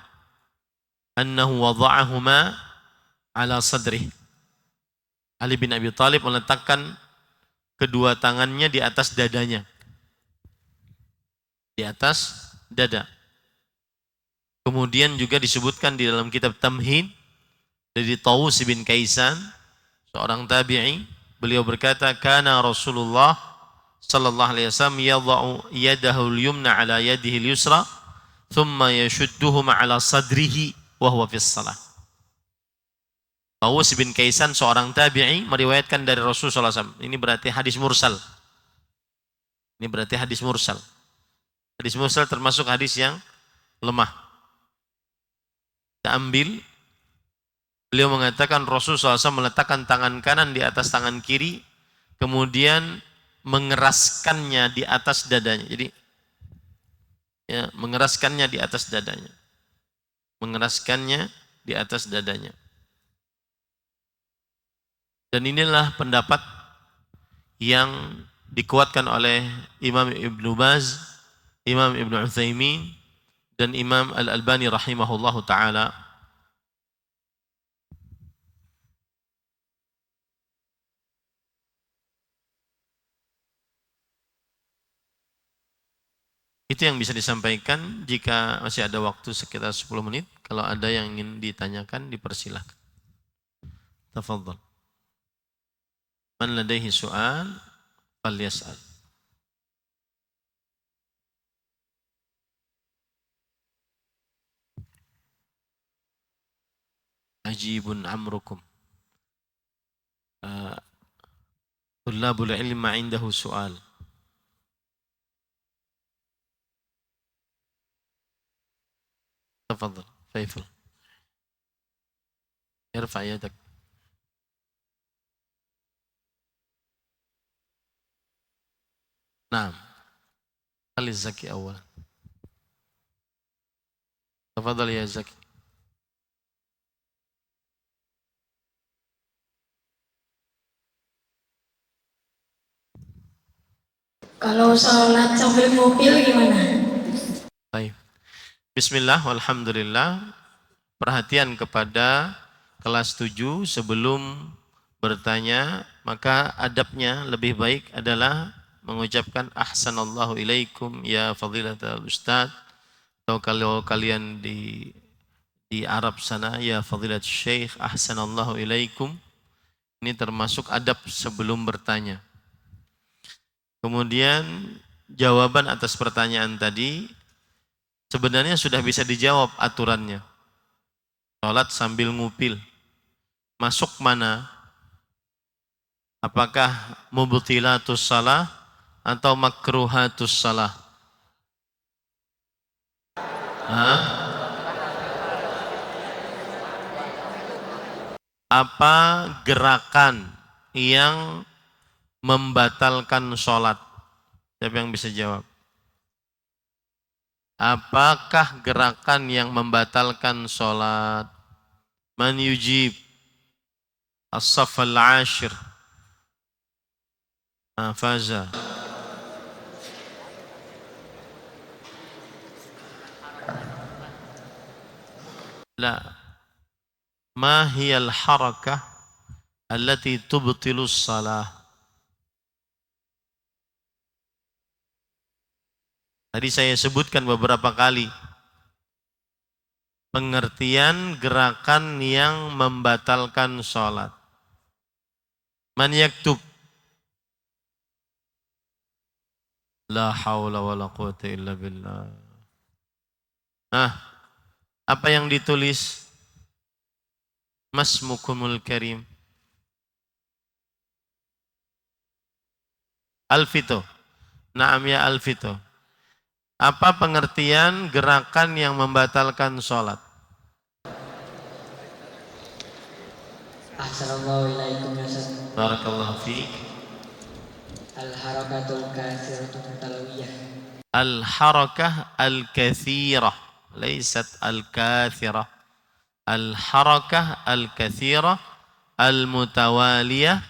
annahu wada'ahuma ala sadrih. Ali bin Abi Thalib meletakkan kedua tangannya di atas dadanya. Di atas dada. Kemudian juga disebutkan di dalam kitab Tamhid dari Tawus bin Kaisan, seorang tabi'i, beliau berkata, kana Rasulullah sallallahu alaihi wasallam yadha'u yadahu al-yumna ala yadihi al-yusra thumma yashudduhuma ala sadrihi wa huwa fi shalah. Tawus bin Kaisan, seorang tabi'i, meriwayatkan dari Rasulullah sallallahu alaihi wasallam. Ini berarti hadis mursal. Ini berarti hadis mursal. Hadis mursal termasuk hadis yang lemah. Kita ambil, beliau mengatakan Rasulullah SAW meletakkan tangan kanan di atas tangan kiri, kemudian mengeraskannya di atas dadanya. Jadi, ya, mengeraskannya di atas dadanya. Mengeraskannya di atas dadanya. Dan inilah pendapat yang dikuatkan oleh Imam Ibnu Baz, Imam Ibnu Utsaimin, dan Imam Al-Albani rahimahullahu ta'ala. Itu yang bisa disampaikan. Jika masih ada waktu sekitar 10 menit, kalau ada yang ingin ditanyakan, dipersilahkan. Tafadhal. Man ladaihi su'al, falyas'al. Ajibun amrukum. Tullabul ilma indahu su'al. Tafadhal, Faiful. Irfa' yadak. Naam. Ali Zaki awal. Tafadhal ya Zaki. Kalau sholat sambil mobil gimana? Baik. Bismillah, walhamdulillah. Perhatian kepada kelas 7 sebelum bertanya, maka adabnya lebih baik adalah mengucapkan ahsanallahu ilaikum ya fadilatul ustaz, atau kalau kalian di Arab sana, ya fadilat syekh ahsanallahu ilaikum. Ini termasuk adab sebelum bertanya. Kemudian jawaban atas pertanyaan tadi sebenarnya sudah bisa dijawab aturannya. Salat sambil ngupil. Masuk mana? Apakah mubtilatus salah atau makruhatus salah? Apa gerakan yang membatalkan sholat? Siapa yang bisa jawab? Apakah gerakan yang membatalkan sholat? Man yujib? As-saff al-ashir. Faza. La. Ma hiyal harakah allati tubtilus salah? Tadi saya sebutkan beberapa kali pengertian gerakan yang membatalkan sholat. Man yaktub? La hawla wa la quwata illa billah. Apa yang ditulis? Masmukumul karim. Alfito. Naam ya Alfito. Apa pengertian gerakan yang membatalkan sholat? Assalamualaikum ya Ustaz. Barakallahu fiik. Al-harakatul katsiratul talawiyah. Al-harakah al-kathirah. Laysat al-kathirah. Al-harakah al-kathirah. Al-mutawaliyah.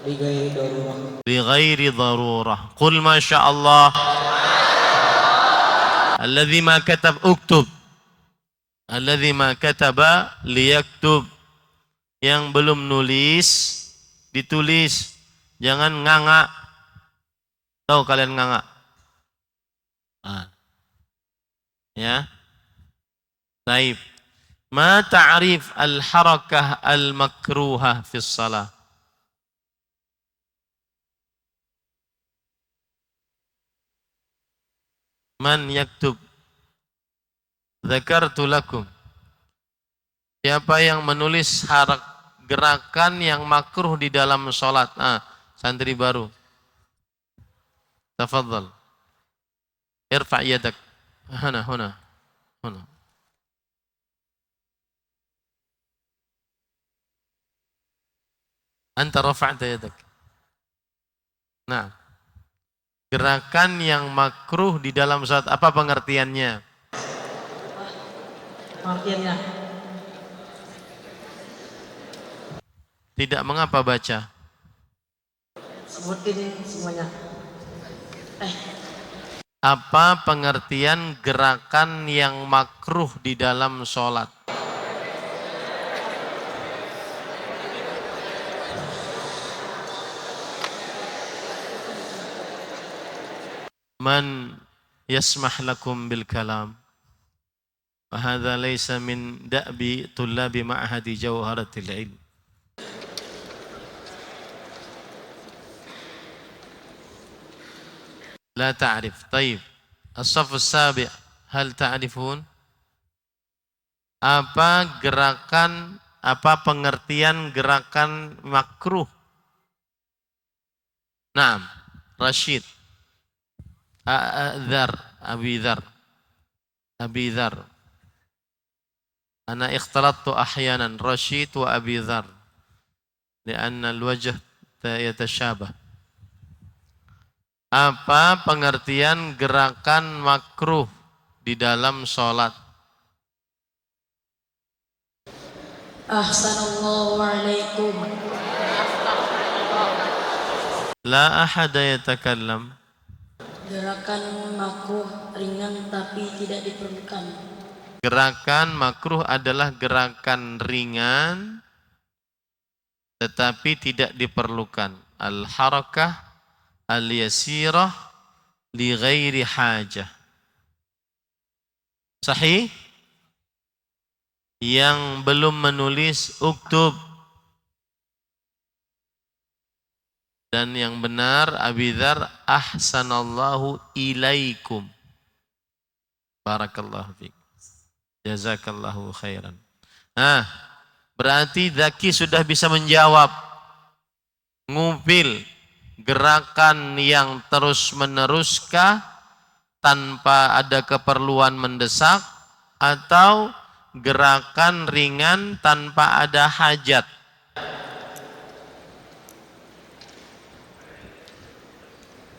Lighairi darurah. Lighairi darurah. Qul ma sya'allah. Alladhi ma katab uktub. Alladhi ma kataba liyaktub. Yang belum nulis, ditulis. Jangan nganga. Tahu kalian nganga? Ya. Baik. Ma ta'rif al-harakah al-makruhah fi shalah? Man yaktub? Dzakartu lakum. Siapa yang menulis gerakan yang makruh di dalam sholat? Santri baru. Tafadhal. Irfa' yadak. Huna. Anta rafa'ta yadak. Nah. Gerakan yang makruh di dalam sholat, apa pengertiannya? Pengertiannya Tidak mengapa baca. sebutin semuanya. Apa pengertian gerakan yang makruh di dalam sholat? Man yasmah lakum bil kalam. Wahadha laysa min da'bi tullabi ma'hadi jawharatil ilm. لا تعرف. طيب الصف السابع هل تعرفون? Apa gerakan, apa pengertian gerakan makruh? Naam, Rashid. Abi Dhar. Ana ikhtalattu ahyanan Rashid wa Abi Dhar. Lianna al-wajh yatashabah. Apa pengertian gerakan makruh di dalam sholat? Ahsanallahu alaikum. La ahada yatakallam. Gerakan makruh ringan tapi tidak diperlukan. Gerakan makruh adalah gerakan ringan tetapi tidak diperlukan. Al-harakah al-yasirah li ghairi hajah. Sahih? Yang belum menulis uktub. Dan yang benar Abi Dzar, ahsanallahu ilaikum. Barakallahu fiik. Jazakallahu khairan. Nah, berarti Zaki sudah bisa menjawab. Ngupil, gerakan yang terus meneruskah tanpa ada keperluan mendesak, atau gerakan ringan tanpa ada hajat?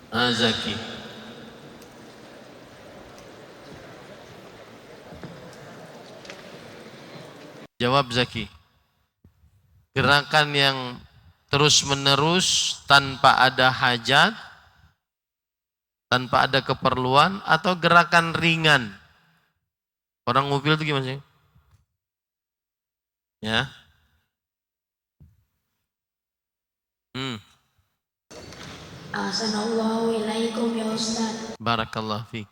Zaki. Jawab Zaki. Gerakan yang terus menerus tanpa ada hajat, tanpa ada keperluan, atau gerakan ringan? Orang mobil itu gimana sih? Ya. Ahsanallahu ilaikum ya Ustaz. Barakallahu fiik.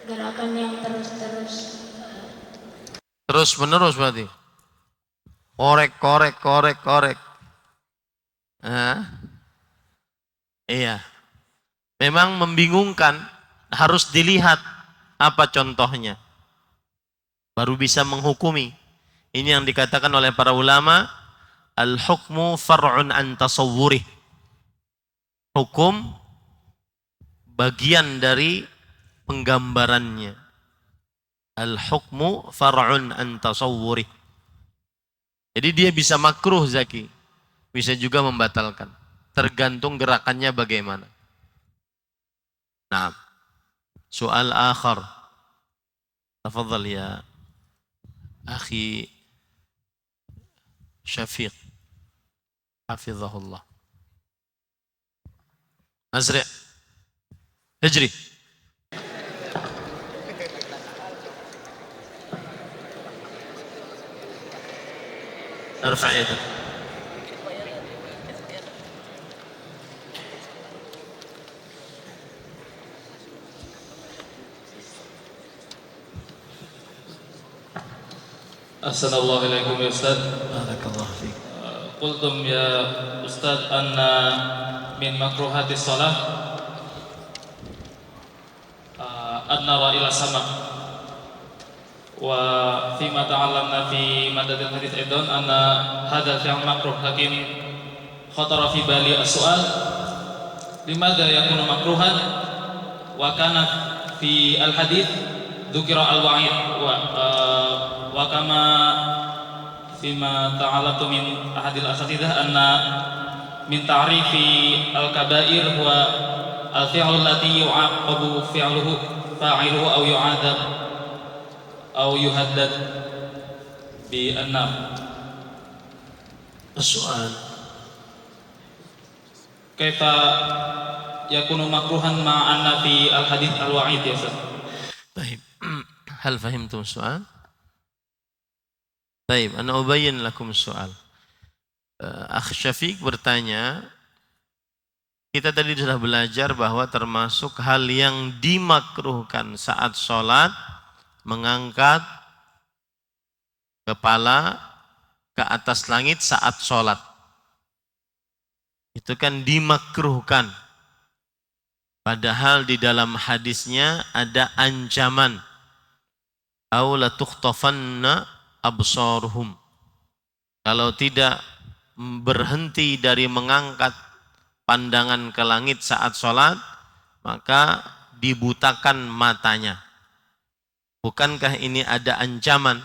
Gerakan yang terus-terus. Terus menerus berarti. Korek. Iya. Memang membingungkan, harus dilihat apa contohnya. Baru bisa menghukumi. Ini yang dikatakan oleh para ulama, al-hukmu far'un an tasawwurih. hukum bagian dari penggambarannya. Al-hukmu far'un an tasawwurih. Jadi dia bisa makruh Zaki, bisa juga membatalkan. Tergantung gerakannya bagaimana. Nah, soal akhar. Tafadhal ya akhi Syafiq. Hafizahullah. Azri. Hijri. ارفع يدك. Assalamualaikum ya Ustaz. Barakallahu fiik. Qultum ya Ustaz anna min makruhati shalah an-nara ila sama wa fima ta'allamna fi madadil hadits aidan anna hadha fi'l makruh lakin khatara fi bali as-su'al limadha yakunu makruhan wa kana fi al-hadits dzukira al-wa'id wa kama fima ta'allamtu min ahadil asatidah anna min ta'rifi al-kaba'ir huwa al-fi'lu allati yu'aqabu fi'luhu fa'iluhu aw yu'adzab aw yuhaddad bi an-nar. Soal. Kaifa yakunu makruhan ma'anna fi al-hadits al-wa'id ya Ustaz? Baik. Hal fahimtum soal? Baik, ana ubayyin lakum soal. Akh Syafiq bertanya, kita tadi sudah belajar bahwa termasuk hal yang dimakruhkan saat sholat, mengangkat kepala ke atas langit saat sholat. Itu kan dimakruhkan. Padahal di dalam hadisnya ada ancaman. Aw la tukhtafanna absaruhum. Kalau tidak berhenti dari mengangkat pandangan ke langit saat sholat, maka dibutakan matanya. Bukankah ini ada ancaman?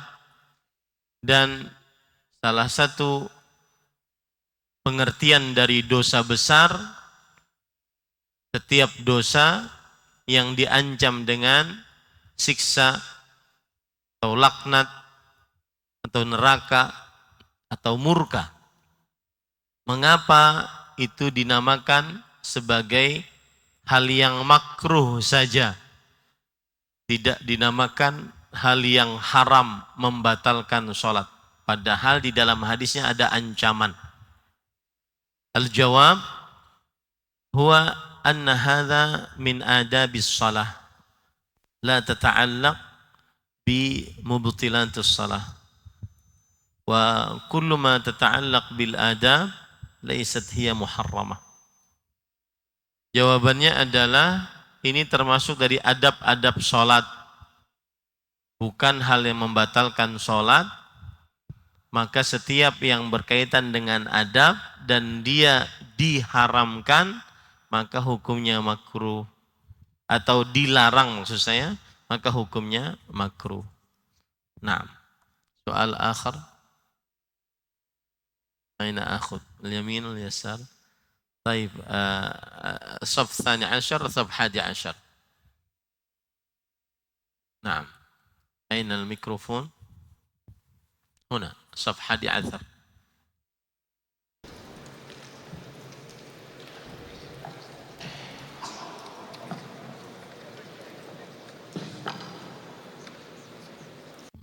Dan salah satu pengertian dari dosa besar, setiap dosa yang diancam dengan siksa atau laknat atau neraka atau murka. Mengapa itu dinamakan sebagai hal yang makruh saja? Tidak dinamakan hal yang haram membatalkan sholat. Padahal di dalam hadisnya ada ancaman. Al-jawab huwa anna hadha min adabis shalah la tata'allaq bi mubtilatus shalah wa kullu ma tata'allaq bil adab laysat hiya muharramah. Jawabannya adalah ini termasuk dari adab-adab sholat, bukan hal yang membatalkan sholat. Maka setiap yang berkaitan dengan adab dan dia diharamkan, maka hukumnya makruh. Atau dilarang maksud saya, maka hukumnya makruh. Nah, soal akhir. Aina akhud? Al-yamin al-yasar? طيب صف 12 صف 11. نعم. أين الميكروفون؟ هنا صف 11.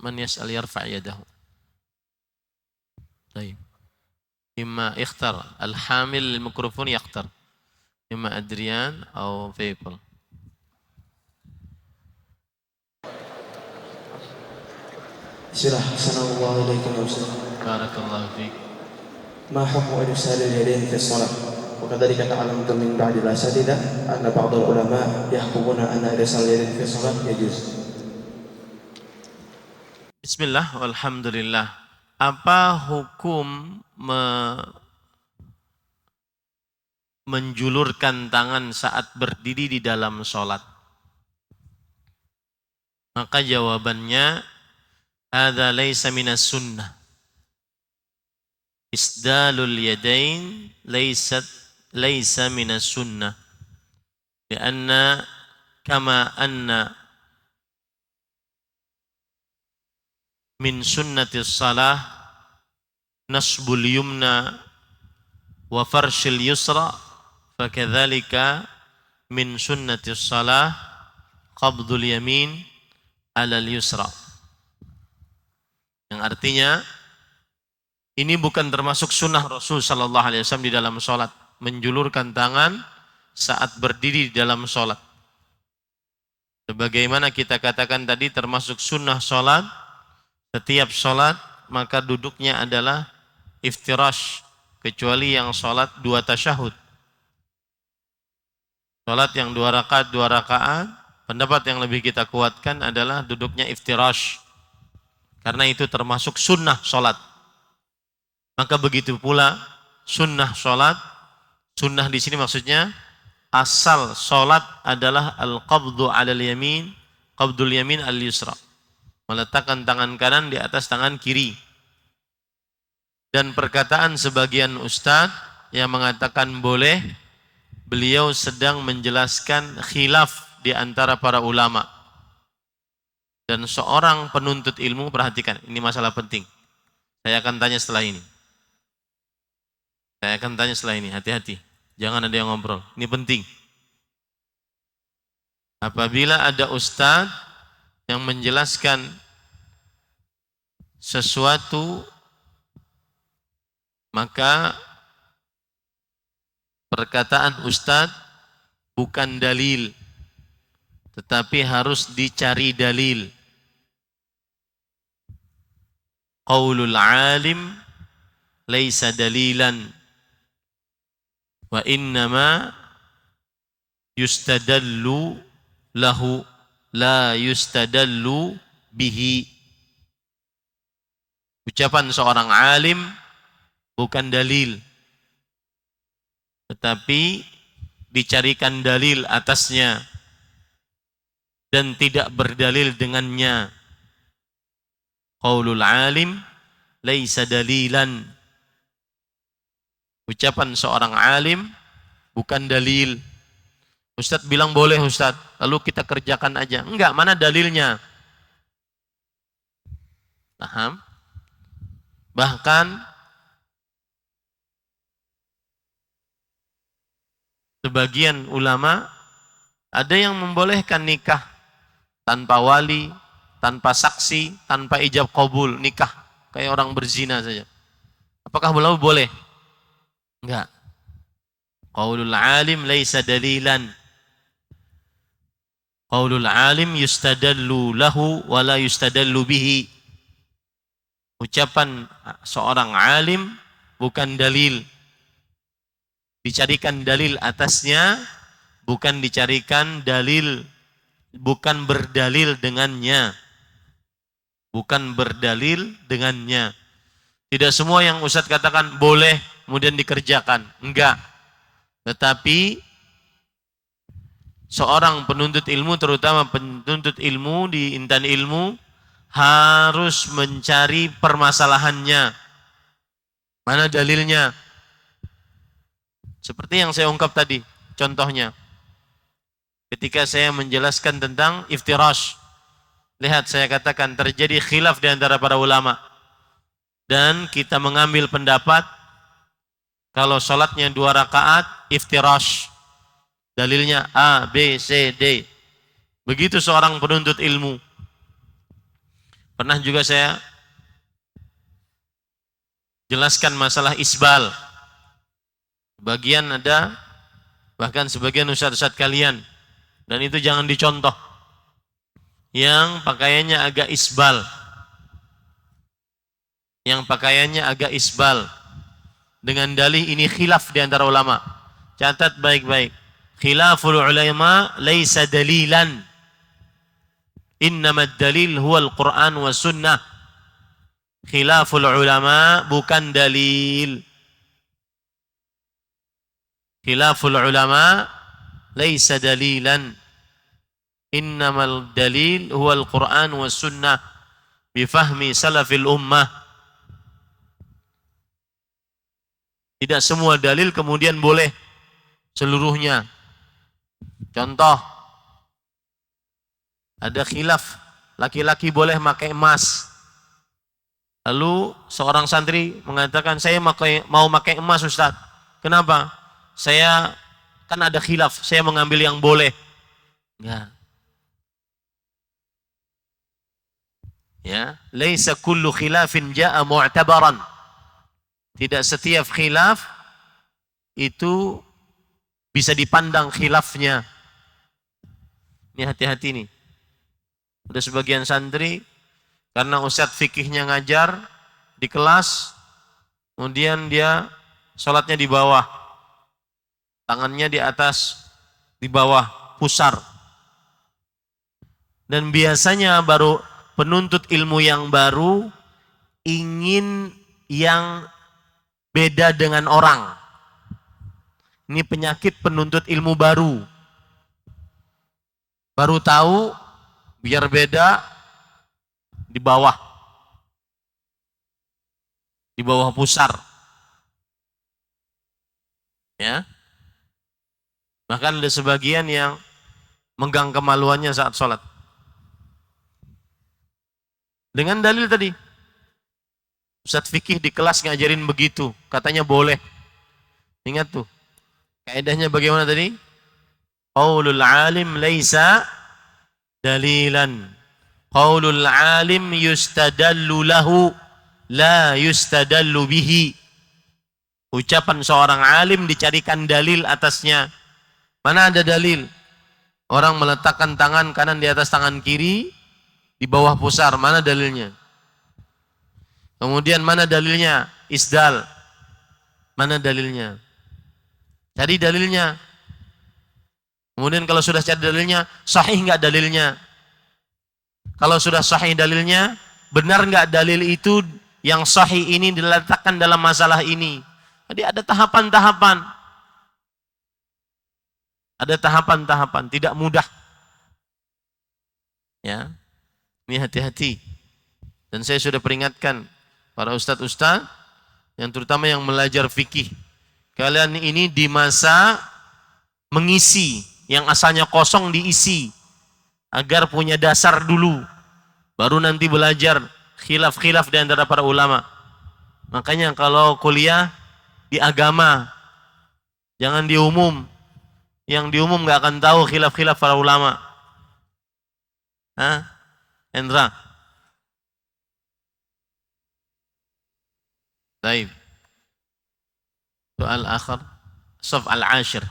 من يسأل يرفع يده. طيب. إما اختر الحامل للميكروفون يختار إما أدريان أو فيبل. Assalamualaikum warahmatullahi Barakallahu fiik. ما حكم إرسال اليدين في الصلاة؟ وكذلك تعلمت من بعض الأساتذة أن بعض العلماء يحكمون أن إرسال اليدين في الصلاة يجوز. Bismillah, walhamdulillah. Apa hukum menjulurkan tangan saat berdiri di dalam sholat? Maka jawabannya, hadza laisa minas sunnah. Isdalul yadain laisa minas sunnah. Karena kama anna min sunnatis salah nasbul yumna wa farshil yusra, fakadzalika min sunnatis salah qabdul yamin alal yusra. Yang artinya ini bukan termasuk sunnah Rasul sallallahu alaihi wasallam di dalam salat, menjulurkan tangan saat berdiri di dalam salat. Sebagaimana kita katakan tadi, termasuk sunnah salat, setiap salat maka duduknya adalah iftirash, kecuali yang salat 2 tasyahud. Salat yang 2 rakaat, pendapat yang lebih kita kuatkan adalah duduknya iftirash. Karena itu termasuk sunnah salat. Maka begitu pula sunnah salat. Sunnah di sini maksudnya asal salat adalah al-qabdu 'alal yamin, qabdul yamin al-yusra. Meletakkan tangan kanan di atas tangan kiri. Dan perkataan sebagian ustadz yang mengatakan boleh, beliau sedang menjelaskan khilaf di antara para ulama. Dan seorang penuntut ilmu, perhatikan, ini masalah penting. Saya akan tanya setelah ini. Hati-hati. Jangan ada yang ngobrol, ini penting. Apabila ada ustadz yang menjelaskan sesuatu, maka perkataan ustadz bukan dalil, tetapi harus dicari dalil. Qaulul alim laisa dalilan, wa innama yustadallu lahu la yustadallu bihi. Ucapan seorang alim bukan dalil, tetapi dicarikan dalil atasnya dan tidak berdalil dengannya. Qaulul alim laisa dalilan. Ucapan seorang alim bukan dalil. Ustadz bilang boleh Ustadz, lalu kita kerjakan aja. Enggak, mana dalilnya? Paham? Bahkan sebagian ulama ada yang membolehkan nikah tanpa wali, tanpa saksi, tanpa ijab qabul, nikah kayak orang berzina saja. Apakah boleh? Enggak. Qaulul alim laisa dalilan. Qaulul alim yustadallu lahu wa la yustadallu bihi. Ucapan seorang alim bukan dalil. Dicarikan dalil atasnya, bukan dicarikan dalil, bukan berdalil dengannya. Tidak semua yang Ustadz katakan boleh kemudian dikerjakan. Enggak. Tetapi seorang penuntut ilmu, terutama penuntut ilmu di intan ilmu, harus mencari permasalahannya. Mana dalilnya? Seperti yang saya ungkap tadi, contohnya. Ketika saya menjelaskan tentang iftirash, lihat saya katakan terjadi khilaf di antara para ulama. Dan kita mengambil pendapat kalau sholatnya 2 rakaat iftirash. Dalilnya A, B, C, D. Begitu seorang penuntut ilmu. Pernah juga saya jelaskan masalah isbal. Bahkan sebagian ustadz-ustadz kalian, dan itu jangan dicontoh, yang pakaiannya agak isbal, dengan dalih ini khilaf di antara ulama. Catat baik-baik. Khilaful ulama laisa dalilan. Innamad dalil huwal Qur'an wa sunnah. Khilaful ulama bukan dalil. khilaful ulama laisa dalilan. Innamal dalil huwa al-Qur'an was sunnah bifahmi salafil ummah. Tidak semua dalil kemudian boleh seluruhnya. Contoh, ada khilaf, laki-laki boleh pakai emas. Lalu seorang santri mengatakan, saya mau pakai emas Ustaz. Kenapa? Saya kan ada khilaf, saya mengambil yang boleh. Enggak. Ya, laisa kullu khilafin jaa mu'tabaran. Tidak setiap khilaf itu bisa dipandang khilafnya. Ini hati-hati nih. Udah sebagian santri karena ustadz fikihnya ngajar di kelas, kemudian dia sholatnya di bawah, tangannya di atas, di bawah, pusar. Dan biasanya baru penuntut ilmu yang baru ingin yang beda dengan orang. Ini penyakit penuntut ilmu baru. Baru tahu, biar beda, di bawah. Di bawah pusar. Ya. Bahkan ada sebagian yang megang kemaluannya saat sholat. Dengan dalil tadi. Ustadz fikih di kelas ngajarin begitu. Katanya boleh. Ingat tuh. Kaedahnya bagaimana tadi? Qaulul alim laisa dalilan. Qaulul alim yustadallu lahu la yustadallu bihi. Ucapan seorang alim dicarikan dalil atasnya. Mana ada dalil? Orang meletakkan tangan kanan di atas tangan kiri di bawah pusar, mana dalilnya? Kemudian mana dalilnya? Isdal. Mana dalilnya? Cari dalilnya. Kemudian kalau sudah cari dalilnya, sahih enggak dalilnya? Kalau sudah sahih dalilnya, benar enggak dalil itu yang sahih ini diletakkan dalam masalah ini? Jadi ada tahapan-tahapan. Ada tahapan-tahapan, tidak mudah. Ya. Ini hati-hati. Dan saya sudah peringatkan para ustadz-ustadz yang terutama yang belajar fikih. Kalian ini di masa mengisi, yang asalnya kosong diisi. Agar punya dasar dulu. Baru nanti belajar khilaf-khilaf di antara para ulama. Makanya kalau kuliah di agama, jangan di umum. Yang di umum gak akan tahu khilaf-khilaf para ulama. Hah? Hendra. Baik. Soal akhir. Saf al-ashir.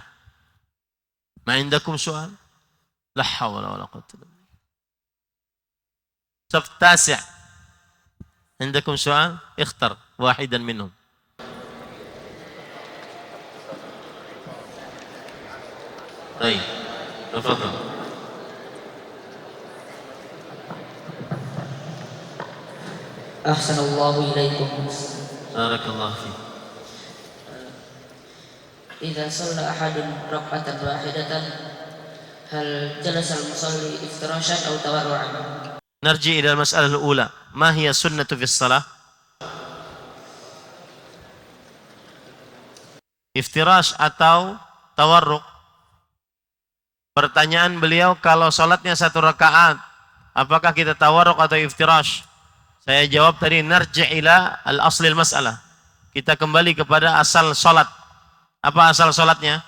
Ma indakum soal? La hawla wa la quwwata illa billah. Saf tasi'. عندكم سؤال؟ اختر واحدا منهم. طيب تفضل. أحسن الله إليكم. بارك الله فيك. إذا صلى أحد ركعة واحدة هل جلس المصلي افتراشا أو تورعا؟ نرجع إلى المسألة الأولى. ما هي السنة في الصلاة؟ Iftirash atau tawarruk? Pertanyaan beliau, kalau sholatnya satu rakaat, apakah kita tawarruk atau iftirash? Saya jawab tadi, narji' ila al-aslil mas'alah. Kita kembali kepada asal sholat. Apa asal sholatnya?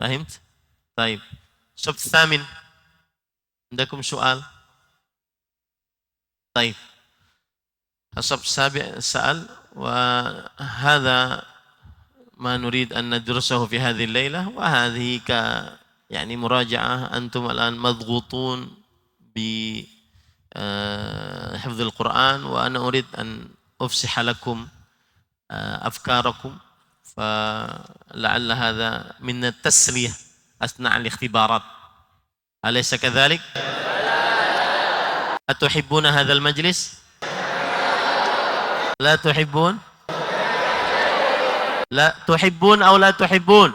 Fahimt? Baik. Sub thamin. Andakum soal? Baik. Asab sabi' sa'al. وهذا ما نريد أن ندرسه في هذه الليلة وهذه يعني مراجعة. أنتم الآن مضغوطون بحفظ القرآن وأنا أريد أن أفسح لكم أفكاركم فلعل هذا من التسلية أثناء الاختبارات. أليس كذلك؟ أتحبون هذا المجلس؟ لا تحبون؟ لا تحبون أو لا تحبون؟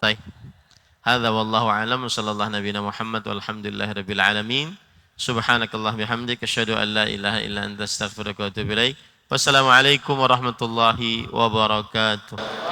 طيب هذا والله أعلم. صلى الله نبينا محمد والحمد لله رب العالمين. سبحانك اللهم وبحمدك أشهد أن لا إله إلا أنت أستغفرك وأتوب إليك. Wassalamualaikum warahmatullahi wabarakatuh.